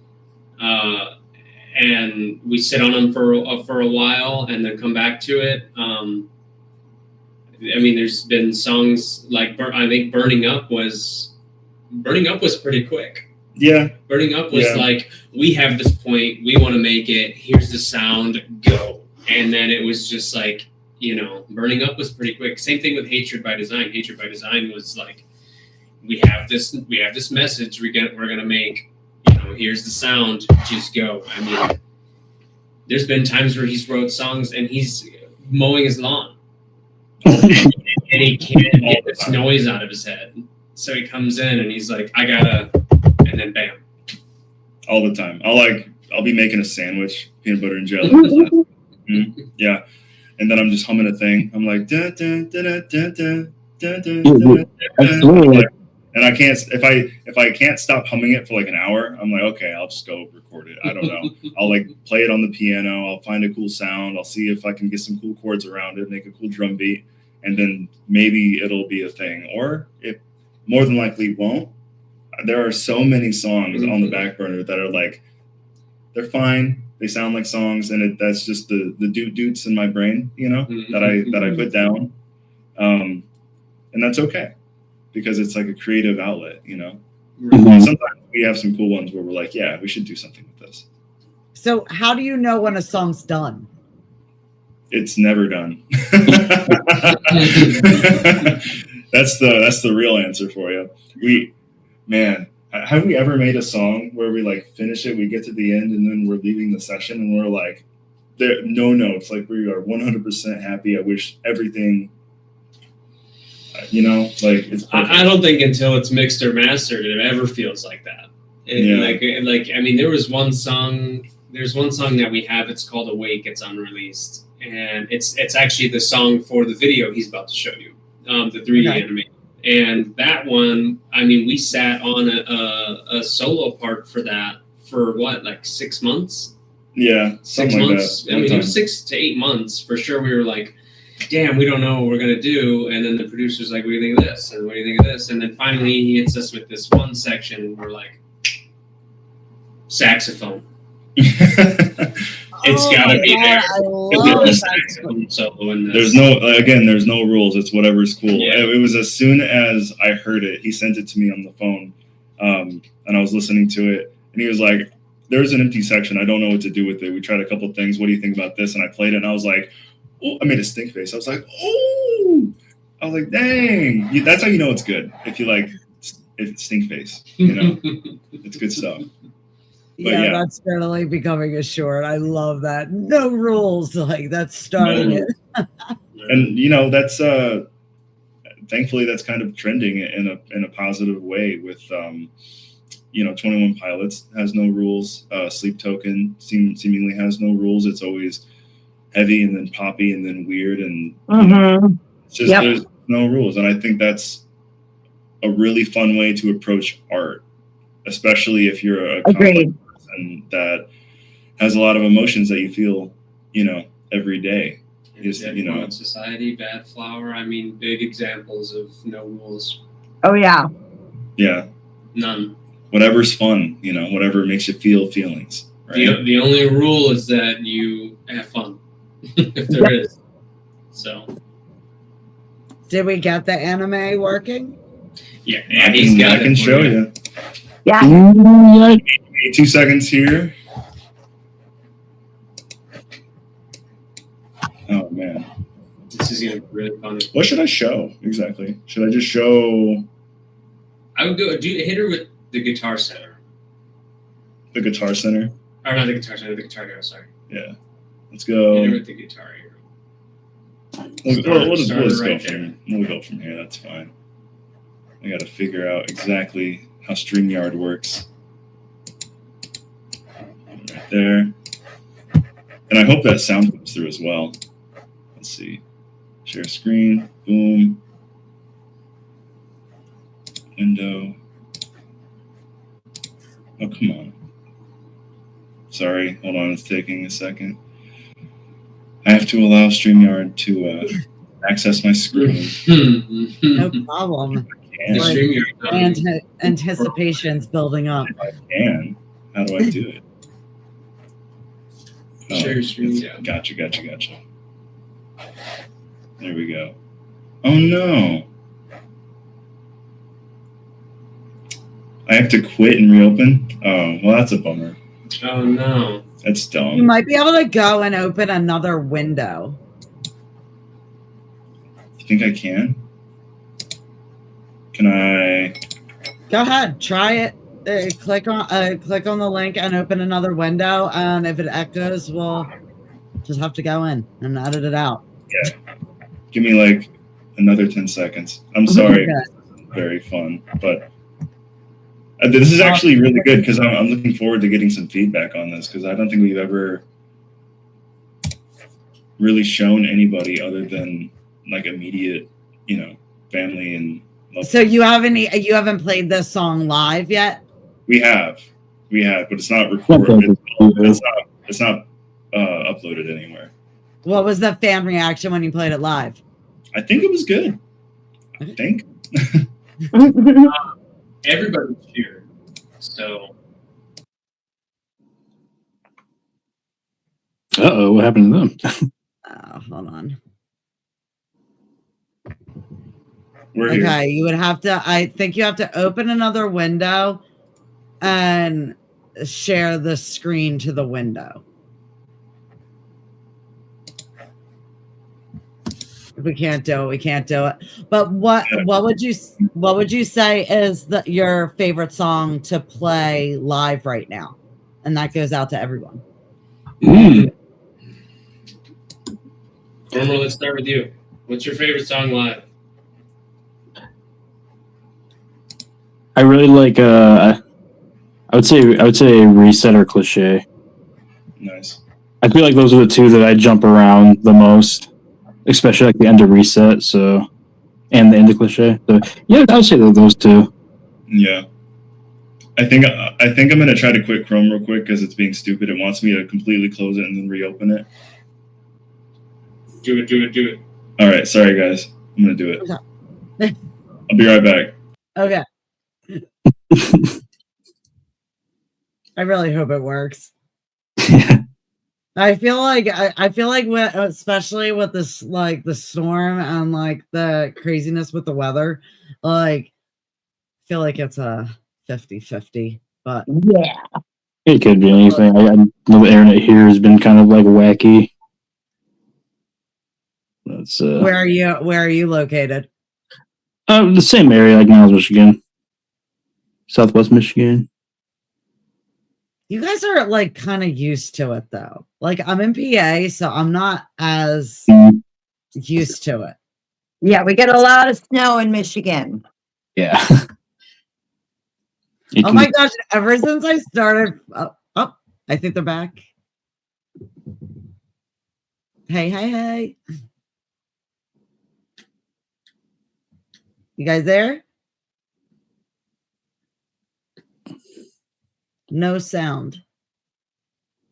[SPEAKER 4] and we sit on them for a while and then come back to it. I mean, there's been songs like I think Burning Up was pretty quick.
[SPEAKER 3] Yeah.
[SPEAKER 4] Burning Up was like, we have this point, we want to make it, here's the sound, go. And then it was just like, Burning Up was pretty quick. Same thing with Hatred by Design. Hatred by Design was like, we have this message we're gonna make, here's the sound, just go. I mean, there's been times where he's wrote songs and he's mowing his lawn and he can't get this noise out of his head. So he comes in and he's like, I gotta, and then bam.
[SPEAKER 3] All the time. I'll be making a sandwich, peanut butter and jelly. Yeah. And then I'm just humming a thing. I'm like, da, da, da, da, da, da, da, da,
[SPEAKER 6] Absolutely.
[SPEAKER 3] and I can't, if I can't stop humming it for like an hour, I'm like, okay, I'll just go record it. I don't know. I'll like play it on the piano. I'll find a cool sound. I'll see if I can get some cool chords around it, make a cool drum beat, and then maybe it'll be a thing. Or it more than likely won't. There are so many songs on the back burner that are like, they're fine. They sound like songs, and that's just the doots in my brain, that I put down, and that's okay because it's like a creative outlet, Sometimes we have some cool ones where we're like, yeah, we should do something with this.
[SPEAKER 1] So, how do you know when a song's done?
[SPEAKER 3] It's never done. That's the real answer for you. Have we ever made a song where we like finish it, we get to the end, and then we're leaving the session and we're like, there no notes, like we are 100% happy. I wish everything, like it's perfect.
[SPEAKER 4] I don't think until it's mixed or mastered it ever feels like that. Like I mean, there's one song that we have. It's called Awake. It's unreleased, and it's actually the song for the video he's about to show you, the 3D animation. And that one, I mean, we sat on a solo part for that for what, like 6 months?
[SPEAKER 3] Yeah,
[SPEAKER 4] 6 months. I mean, it was 6 to 8 months for sure. We were like, damn, we don't know what we're gonna do. And then the producer's like, what do you think of this? And what do you think of this? And then finally he hits us with this one section, and we're like, saxophone. It's gotta be there.
[SPEAKER 1] I love saxophone
[SPEAKER 4] solo in this.
[SPEAKER 3] There's no rules. It's whatever's cool.
[SPEAKER 4] Yeah.
[SPEAKER 3] It was as soon as I heard it, he sent it to me on the phone, and I was listening to it, and he was like, "There's an empty section. I don't know what to do with it. We tried a couple things. What do you think about this?" And I played it, and I was like, "Oh!" I made a stink face. I was like, "Oh!" I was like, "Dang!" That's how you know it's good. If it's stink face, it's good stuff. But
[SPEAKER 1] yeah, that's definitely becoming a short. I love that. No rules. Like, that's starting it.
[SPEAKER 3] And that's thankfully that's kind of trending in a positive way with 21 Pilots has no rules. Sleep Token seemingly has no rules. It's always heavy and then poppy and then weird, and it's just there's no rules. And I think that's a really fun way to approach art, especially if you're a complex person that has a lot of emotions that you feel, every day.
[SPEAKER 4] Society, Bad Flower. I mean, big examples of no rules.
[SPEAKER 2] Oh yeah.
[SPEAKER 3] Yeah.
[SPEAKER 4] None.
[SPEAKER 3] Whatever's fun, whatever makes you feel feelings. Right?
[SPEAKER 4] The only rule is that you have fun, if there is. So.
[SPEAKER 1] Did we get the anime working?
[SPEAKER 4] Yeah, he's got it.
[SPEAKER 3] I can show you.
[SPEAKER 2] Yeah.
[SPEAKER 3] 2 seconds here. Oh man,
[SPEAKER 4] this is gonna be really funny.
[SPEAKER 3] What should I show exactly? Should I just show?
[SPEAKER 4] I would hit her with the Guitar Center.
[SPEAKER 3] The Guitar Center?
[SPEAKER 4] Or not the Guitar Center, the Guitar Hero. Sorry.
[SPEAKER 3] Yeah, let's go.
[SPEAKER 4] Hit her with the Guitar Hero.
[SPEAKER 3] We'll just go from here. That's fine. I got to figure out exactly how StreamYard works. Right there. And I hope that sound comes through as well. Let's see. Share screen. Boom. Window. Oh, come on. Sorry. Hold on. It's taking a second. I have to allow StreamYard to access my screen.
[SPEAKER 1] No problem.
[SPEAKER 3] And
[SPEAKER 1] Like,
[SPEAKER 4] StreamYard.
[SPEAKER 1] anticipation's building up.
[SPEAKER 3] I can. How do I do it?
[SPEAKER 4] Share your screen,
[SPEAKER 3] it's-
[SPEAKER 4] yeah.
[SPEAKER 3] Gotcha. There we go. Oh no. I have to quit and reopen? Oh, well, that's a bummer.
[SPEAKER 4] Oh no.
[SPEAKER 3] That's dumb.
[SPEAKER 1] You might be able to go and open another window.
[SPEAKER 3] You think I can? Can I?
[SPEAKER 1] Go ahead, try it. Click on the link and open another window. And if it echoes, we'll just have to go in and edit it out.
[SPEAKER 3] Yeah. Give me like another 10 seconds. I'm sorry.
[SPEAKER 1] Okay.
[SPEAKER 3] This isn't very fun, but this is actually really good because I'm looking forward to getting some feedback on this because I don't think we've ever really shown anybody other than like immediate, family and love.
[SPEAKER 1] So you haven't played this song live yet?
[SPEAKER 3] We have, but it's not recorded. It's not uploaded anywhere.
[SPEAKER 1] What was the fan reaction when you played it live?
[SPEAKER 3] I think it was good. I think.
[SPEAKER 4] Everybody cheered. So
[SPEAKER 6] Uh-oh, what happened to them?
[SPEAKER 1] Hold on.
[SPEAKER 3] We're here.
[SPEAKER 1] Okay, you would have to. I think you have to open another window and share the screen to the window. If we can't do it, we can't do it. But what would you say is your favorite song to play live right now? And that goes out to everyone.
[SPEAKER 4] Normal, let's start with you. What's your favorite song live?
[SPEAKER 6] I really like I would say Reset or Cliche.
[SPEAKER 3] Nice.
[SPEAKER 6] I feel like those are the two that I jump around the most, especially like the end of Reset, and the end of Cliche. So yeah, I would say those two.
[SPEAKER 3] Yeah. I think I'm gonna try to quit Chrome real quick because it's being stupid. It wants me to completely close it and then reopen it.
[SPEAKER 4] Do it.
[SPEAKER 3] All right, sorry guys. I'm gonna do it.
[SPEAKER 1] Okay.
[SPEAKER 3] I'll be right back.
[SPEAKER 1] Okay. I really hope it works. I feel like especially with this, like the storm and like the craziness with the weather, like I feel like it's a 50-50, but
[SPEAKER 2] Yeah.
[SPEAKER 6] It could be anything. I know the internet here has been kind of like wacky. That's
[SPEAKER 1] where are you located?
[SPEAKER 6] The same area, like Niles, Michigan, Southwest Michigan.
[SPEAKER 1] You guys are like kind of used to it though. Like I'm in PA, so I'm not as used to it.
[SPEAKER 2] Yeah, we get a lot of snow in Michigan.
[SPEAKER 6] Yeah.
[SPEAKER 1] Oh my gosh, ever since I started I think they're back. Hey. You guys there? No sound.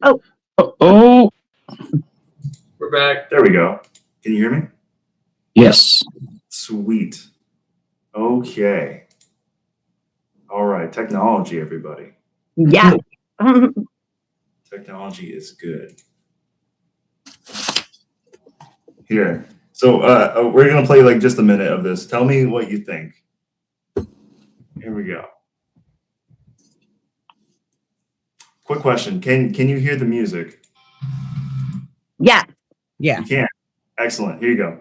[SPEAKER 6] Oh.
[SPEAKER 4] We're back.
[SPEAKER 3] There we go. Can you hear me?
[SPEAKER 6] Yes.
[SPEAKER 3] Sweet. Okay. All right. Technology, everybody.
[SPEAKER 2] Yeah.
[SPEAKER 3] Technology is good. Here. So we're gonna play like just a minute of this. Tell me what you think. Here we go. Quick question. Can you hear the music?
[SPEAKER 2] Yeah.
[SPEAKER 1] Yeah.
[SPEAKER 3] You can. Excellent. Here you go.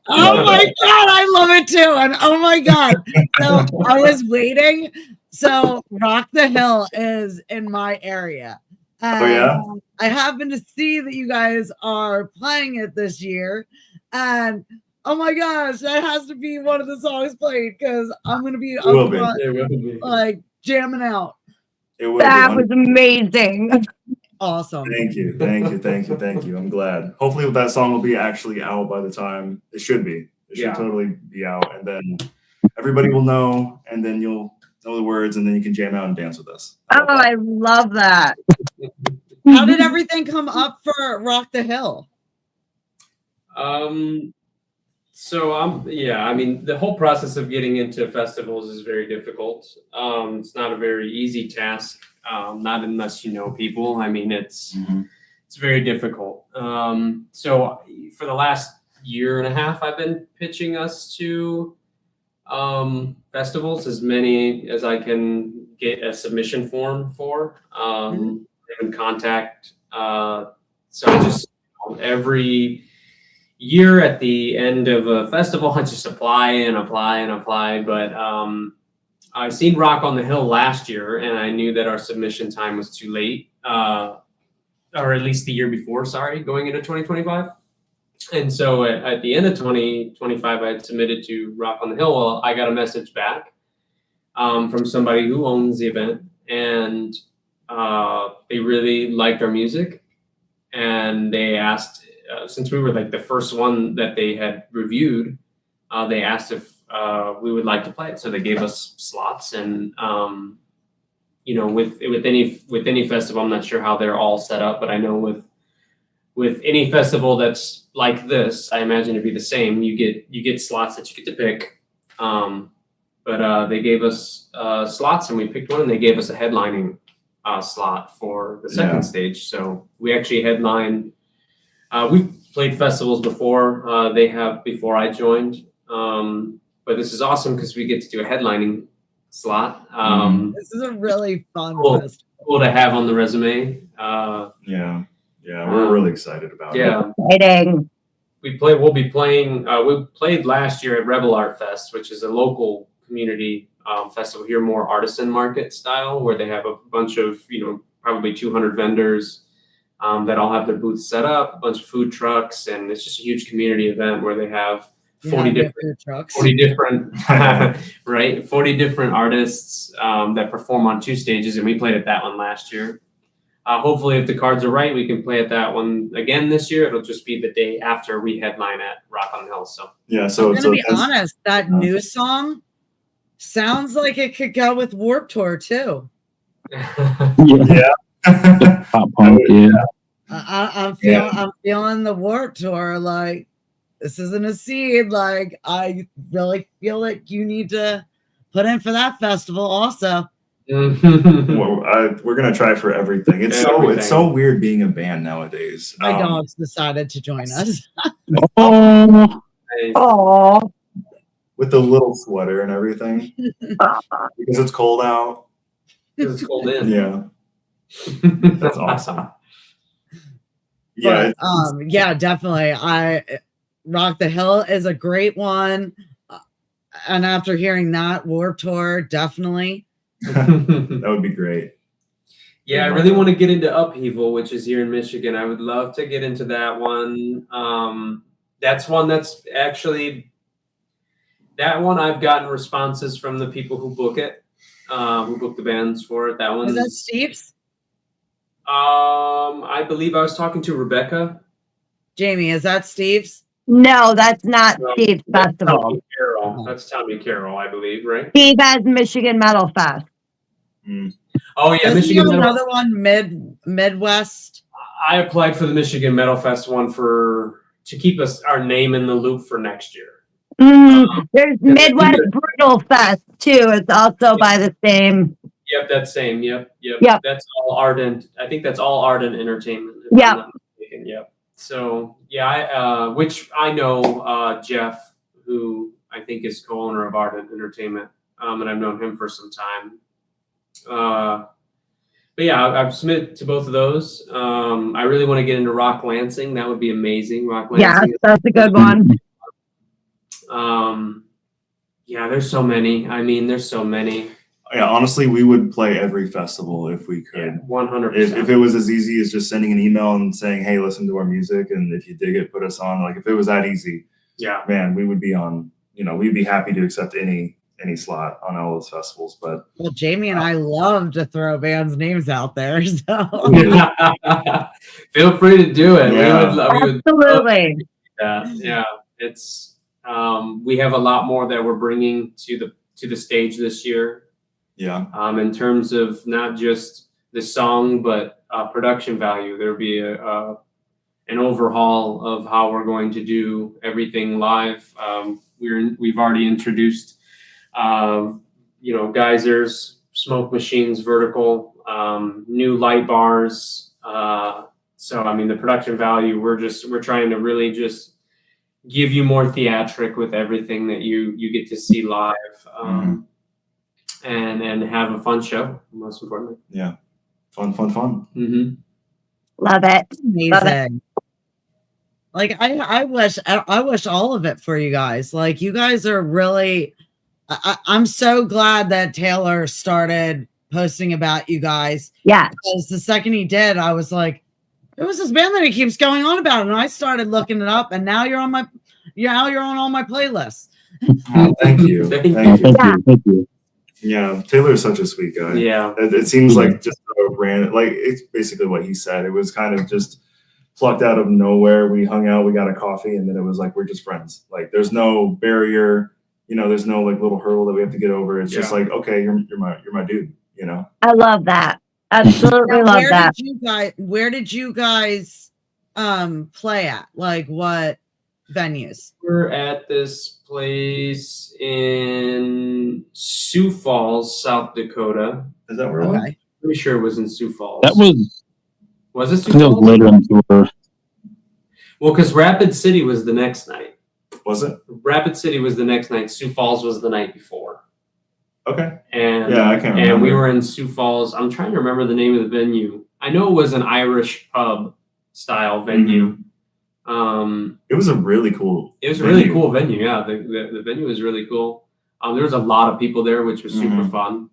[SPEAKER 1] Oh my God, I love it too. And oh my God. So I was waiting. So Rock the Hill is in my area.
[SPEAKER 7] Oh yeah.
[SPEAKER 1] I happen to see that you guys are playing it this year. And oh my gosh, that has to be one of the songs played because I'm gonna be
[SPEAKER 7] It will be.
[SPEAKER 1] up front,
[SPEAKER 4] It will be.
[SPEAKER 1] like jamming out.
[SPEAKER 7] It will
[SPEAKER 2] That
[SPEAKER 7] be.
[SPEAKER 2] was amazing.
[SPEAKER 1] Awesome.
[SPEAKER 7] Thank you, thank you, thank you, thank you. I'm glad. Hopefully, that song will be actually out by the time it should be. It should
[SPEAKER 4] Yeah.
[SPEAKER 7] totally be out, and then everybody will know, and then you'll know the words, and then you can jam out and dance with us.
[SPEAKER 2] Oh, I love that.
[SPEAKER 1] How did everything come up for Rock the Hill?
[SPEAKER 4] So yeah, I mean, the whole process of getting into festivals is very difficult. It's not a very easy task, not unless you know people. I mean, it's very difficult. So for the last year and a half, I've been pitching us to festivals, as many as I can get a submission form for, in contact. So I just, every year at the end of a festival, I just apply and apply and apply. But I seen Rock on the Hill last year, and I knew that our submission time was too late, or at least the year before, sorry, going into 2025. And so at the end of 2025, I had submitted to Rock on the Hill. Well, I got a message back from somebody who owns the event, and they really liked our music. And they asked, since we were like the first one that they had reviewed, they asked if we would like to play it. So they gave us slots, and you know, with any festival, I'm not sure how they're all set up, but I know with any festival that's like this, I imagine it'd be the same. You get slots that you get to pick. But they gave us slots, and we picked one, and they gave us a headlining slot for the second stage. So we actually headlined. We've played festivals before. They have before I joined. But this is awesome because we get to do a headlining slot.
[SPEAKER 1] This is a really fun festival.
[SPEAKER 4] Cool to have on the resume.
[SPEAKER 7] Yeah, we're really excited about it.
[SPEAKER 4] Yeah.
[SPEAKER 2] Exciting.
[SPEAKER 4] We'll be playing, we played last year at Rebel Art Fest, which is a local community festival here, more artisan market style, where they have a bunch of, probably 200 vendors that all have their booths set up, a bunch of food trucks, and it's just a huge community event where they have 40 different right, 40 different artists that perform on 2 stages, and we played at that one last year. Hopefully, if the cards are right, we can play at that one again this year. It'll just be the day after we headline at Rock on the Hill. So
[SPEAKER 7] yeah, so
[SPEAKER 1] I'm gonna be honest, that new song sounds like it could go with Warped Tour too.
[SPEAKER 6] Pop punk, yeah.
[SPEAKER 1] I'm feeling the Warped Tour. Like, this isn't a seed. Like, I really feel like you need to put in for that festival also.
[SPEAKER 7] We're gonna try for everything. It's so weird being a band nowadays.
[SPEAKER 1] My dogs decided to join us.
[SPEAKER 2] Oh,
[SPEAKER 7] with the little sweater and everything because it's cold out.
[SPEAKER 4] Because it's cold in.
[SPEAKER 7] Yeah, that's awesome. Yeah,
[SPEAKER 1] but, yeah, definitely. Rock the Hill is a great one, and after hearing that, Warped Tour, definitely.
[SPEAKER 7] That would be great.
[SPEAKER 4] Yeah, I really want to get into Upheaval, which is here in Michigan. I would love to get into that one. That's one that's actually, that one I've gotten responses from the people who book it, who book the bands for it. That one
[SPEAKER 1] is that Steve's?
[SPEAKER 4] I believe I was talking to Rebecca.
[SPEAKER 1] Jamie, is that Steve's?
[SPEAKER 2] no, that's not Steve's festival.
[SPEAKER 4] Tommy Carroll. That's Tommy Carroll, I believe, right?
[SPEAKER 2] Steve has Michigan Metal Fest.
[SPEAKER 4] Oh yeah,
[SPEAKER 1] Doesn't
[SPEAKER 4] Michigan
[SPEAKER 1] he have
[SPEAKER 4] Metal.
[SPEAKER 1] another one, Midwest.
[SPEAKER 4] I applied for the Michigan Metal Fest one to keep our name in the loop for next year.
[SPEAKER 2] There's Midwest Brutal Fest too. It's also by the same.
[SPEAKER 4] Yep, that's same. Yep.
[SPEAKER 2] Yep.
[SPEAKER 4] That's all Ardent. I think that's all Ardent Entertainment.
[SPEAKER 2] Yep.
[SPEAKER 4] Yep. So yeah, which I know Jeff, who I think is co-owner of Ardent Entertainment, and I've known him for some time. But yeah, I've submitted to both of those. I really want to get into Rock Lansing. That would be amazing. Rock Lansing.
[SPEAKER 2] Yeah, that's a good one.
[SPEAKER 4] Yeah, there's so many. I mean, there's so many.
[SPEAKER 7] Yeah, honestly, we would play every festival if we could.
[SPEAKER 4] 100%.
[SPEAKER 7] If it was as easy as just sending an email and saying, "Hey, listen to our music, and if you dig it, put us on." Like if it was that easy,
[SPEAKER 4] Yeah.
[SPEAKER 7] man, we would be on. We'd be happy to accept any slot on all those festivals. But
[SPEAKER 1] Well, Jamie and I love to throw bands' names out there. So
[SPEAKER 4] Feel free to do it.
[SPEAKER 7] Yeah.
[SPEAKER 4] We would
[SPEAKER 2] Absolutely.
[SPEAKER 4] yeah. It's we have a lot more that we're bringing to the stage this year.
[SPEAKER 7] yeah,
[SPEAKER 4] In terms of not just the song, but production value. There'll be an overhaul of how we're going to do everything live. We've already introduced, geysers, smoke machines, vertical, new light bars. So I mean, the production value. We're trying to really just give you more theatric with everything that you get to see live. And have a fun show, most importantly.
[SPEAKER 7] yeah, fun.
[SPEAKER 4] Mm-hmm.
[SPEAKER 2] Love it.
[SPEAKER 1] amazing. Like I wish all of it for you guys. Like you guys are really. I'm so glad that Taylor started posting about you guys.
[SPEAKER 2] Yeah.
[SPEAKER 1] Because the second he did, I was like, it was this band that he keeps going on about, and I started looking it up, and now you're on all my playlists.
[SPEAKER 7] Thank you.
[SPEAKER 4] Thank you.
[SPEAKER 6] Thank you.
[SPEAKER 7] Yeah, Taylor is such a sweet guy.
[SPEAKER 4] Yeah.
[SPEAKER 7] It seems like just a random, like it's basically what he said. It was kind of just plucked out of nowhere. We hung out, we got a coffee, and then it was like we're just friends. Like there's no barrier, there's no like little hurdle that we have to get over. It's just like, okay, you're my dude,
[SPEAKER 2] I love that. Absolutely
[SPEAKER 1] Now,
[SPEAKER 2] love that.
[SPEAKER 1] where did you guys play at? Like what venues?
[SPEAKER 4] We're at this place in Sioux Falls, South Dakota.
[SPEAKER 7] Is that where it was?
[SPEAKER 1] Okay.
[SPEAKER 4] Pretty sure it was in Sioux Falls.
[SPEAKER 6] That was
[SPEAKER 4] it Sioux
[SPEAKER 6] that was
[SPEAKER 4] Falls?
[SPEAKER 6] later in the tour.
[SPEAKER 4] Well, because Rapid City was the next night.
[SPEAKER 7] Was it?
[SPEAKER 4] Rapid City was the next night. Sioux Falls was the night before.
[SPEAKER 7] Okay.
[SPEAKER 4] And
[SPEAKER 7] yeah, I can't remember.
[SPEAKER 4] And we were in Sioux Falls. I'm trying to remember the name of the venue. I know it was an Irish pub style venue.
[SPEAKER 7] It was a really cool.
[SPEAKER 4] It was a really cool venue. Yeah, the venue was really cool. There was a lot of people there, which was super fun.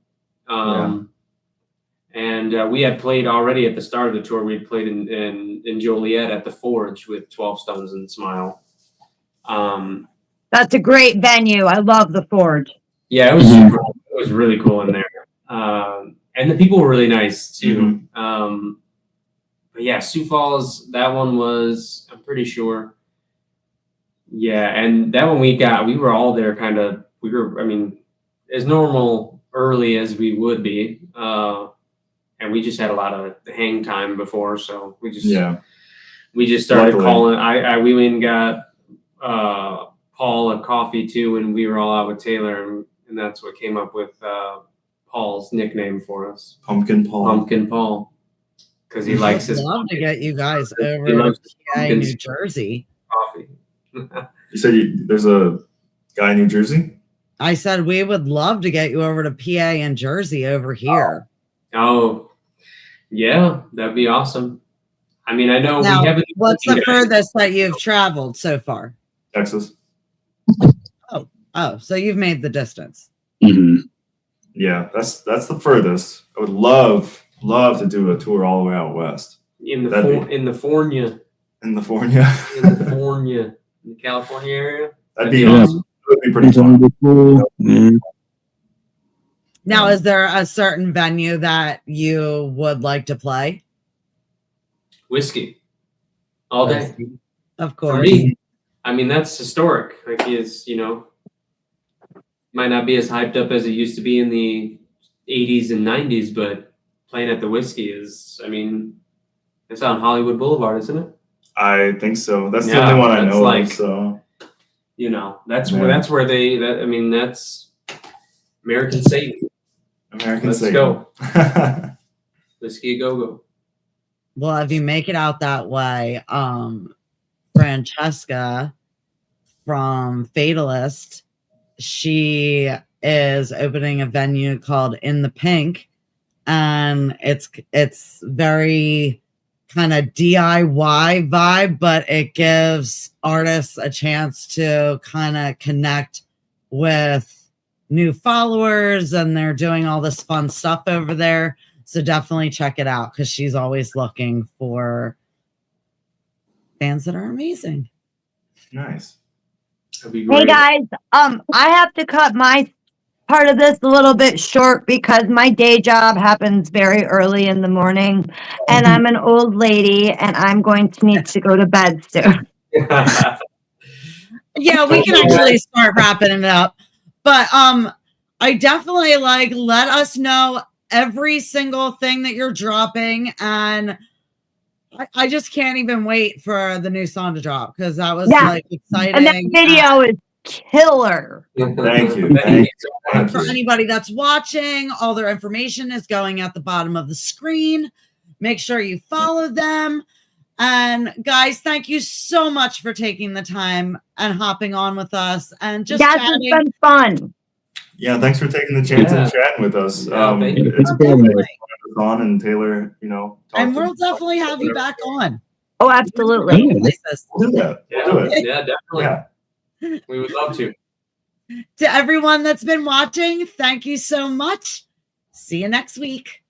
[SPEAKER 4] And we had played already at the start of the tour. We had played in Joliet at the Forge with 12 Stones and Smile.
[SPEAKER 2] That's a great venue. I love the Forge.
[SPEAKER 4] Yeah, it was super. It was really cool in there, and the people were really nice too. But yeah, Sioux Falls. That one was. I'm pretty sure. Yeah, and that one we were all there. Kind of. I mean, as normal early as we would be, and we just had a lot of hang time before, so we just started calling. We went and got Paul a coffee too, and we were all out with Taylor, and that's what came up with Paul's nickname for us,
[SPEAKER 7] Pumpkin Paul,
[SPEAKER 4] because he likes his.
[SPEAKER 1] I'd love to get you guys over to PA, New Jersey.
[SPEAKER 4] Coffee.
[SPEAKER 7] You said there's a guy in New Jersey?
[SPEAKER 1] I said we would love to get you over to PA and Jersey over here.
[SPEAKER 4] Oh, yeah, that'd be awesome. I mean, I know
[SPEAKER 1] now,
[SPEAKER 4] we haven't.
[SPEAKER 1] What's the furthest that you've traveled so far?
[SPEAKER 7] Texas.
[SPEAKER 1] Oh, so you've made the distance.
[SPEAKER 7] Yeah, that's the furthest. I would love to do a tour all the way out west.
[SPEAKER 4] In the Fornia.
[SPEAKER 7] In the Fornia.
[SPEAKER 4] In the California area.
[SPEAKER 7] That'd be awesome. It would be pretty fun.
[SPEAKER 1] Now, is there a certain venue that you would like to play?
[SPEAKER 4] Whiskey. All day.
[SPEAKER 1] Whiskey. Of course.
[SPEAKER 4] For me, I mean, that's historic. Like, it's, might not be as hyped up as it used to be in the 80s and 90s, but playing at the Whiskey is, I mean, it's on Hollywood Boulevard, isn't it?
[SPEAKER 7] I think so. That's the only one I know of, so.
[SPEAKER 4] That's where that's American Satan. Let's go. Whiskey go.
[SPEAKER 1] Well, if you make it out that way, Francesca from Fatalist, she is opening a venue called In the Pink, and it's very kind of DIY vibe, but it gives artists a chance to kind of connect with new followers, and they're doing all this fun stuff over there. So definitely check it out, because she's always looking for bands that are amazing.
[SPEAKER 7] Nice.
[SPEAKER 4] That'd be
[SPEAKER 2] Hey
[SPEAKER 4] great.
[SPEAKER 2] guys, I have to cut my part of this a little bit short because my day job happens very early in the morning, and I'm an old lady, and I'm going to need to go to bed soon.
[SPEAKER 1] Yeah, we can actually start wrapping it up. But I definitely let us know every single thing that you're dropping, and I just can't even wait for the new song to drop, because that was exciting.
[SPEAKER 2] And that video is killer.
[SPEAKER 7] Thank you. Thank you.
[SPEAKER 1] For anybody that's watching, all their information is going at the bottom of the screen. Make sure you follow them. And guys, thank you so much for taking the time and hopping on with us and just chatting.
[SPEAKER 2] It's been fun.
[SPEAKER 7] Yeah, thanks for taking the chance and chatting with us.
[SPEAKER 4] Thank you.
[SPEAKER 7] It's been on, and Taylor,
[SPEAKER 1] and we'll definitely have you back on.
[SPEAKER 2] Oh, absolutely.
[SPEAKER 7] We'll do that. We'll do it.
[SPEAKER 4] Yeah, definitely.
[SPEAKER 7] Yeah.
[SPEAKER 4] We would love to.
[SPEAKER 1] To everyone that's been watching, thank you so much. See you next week.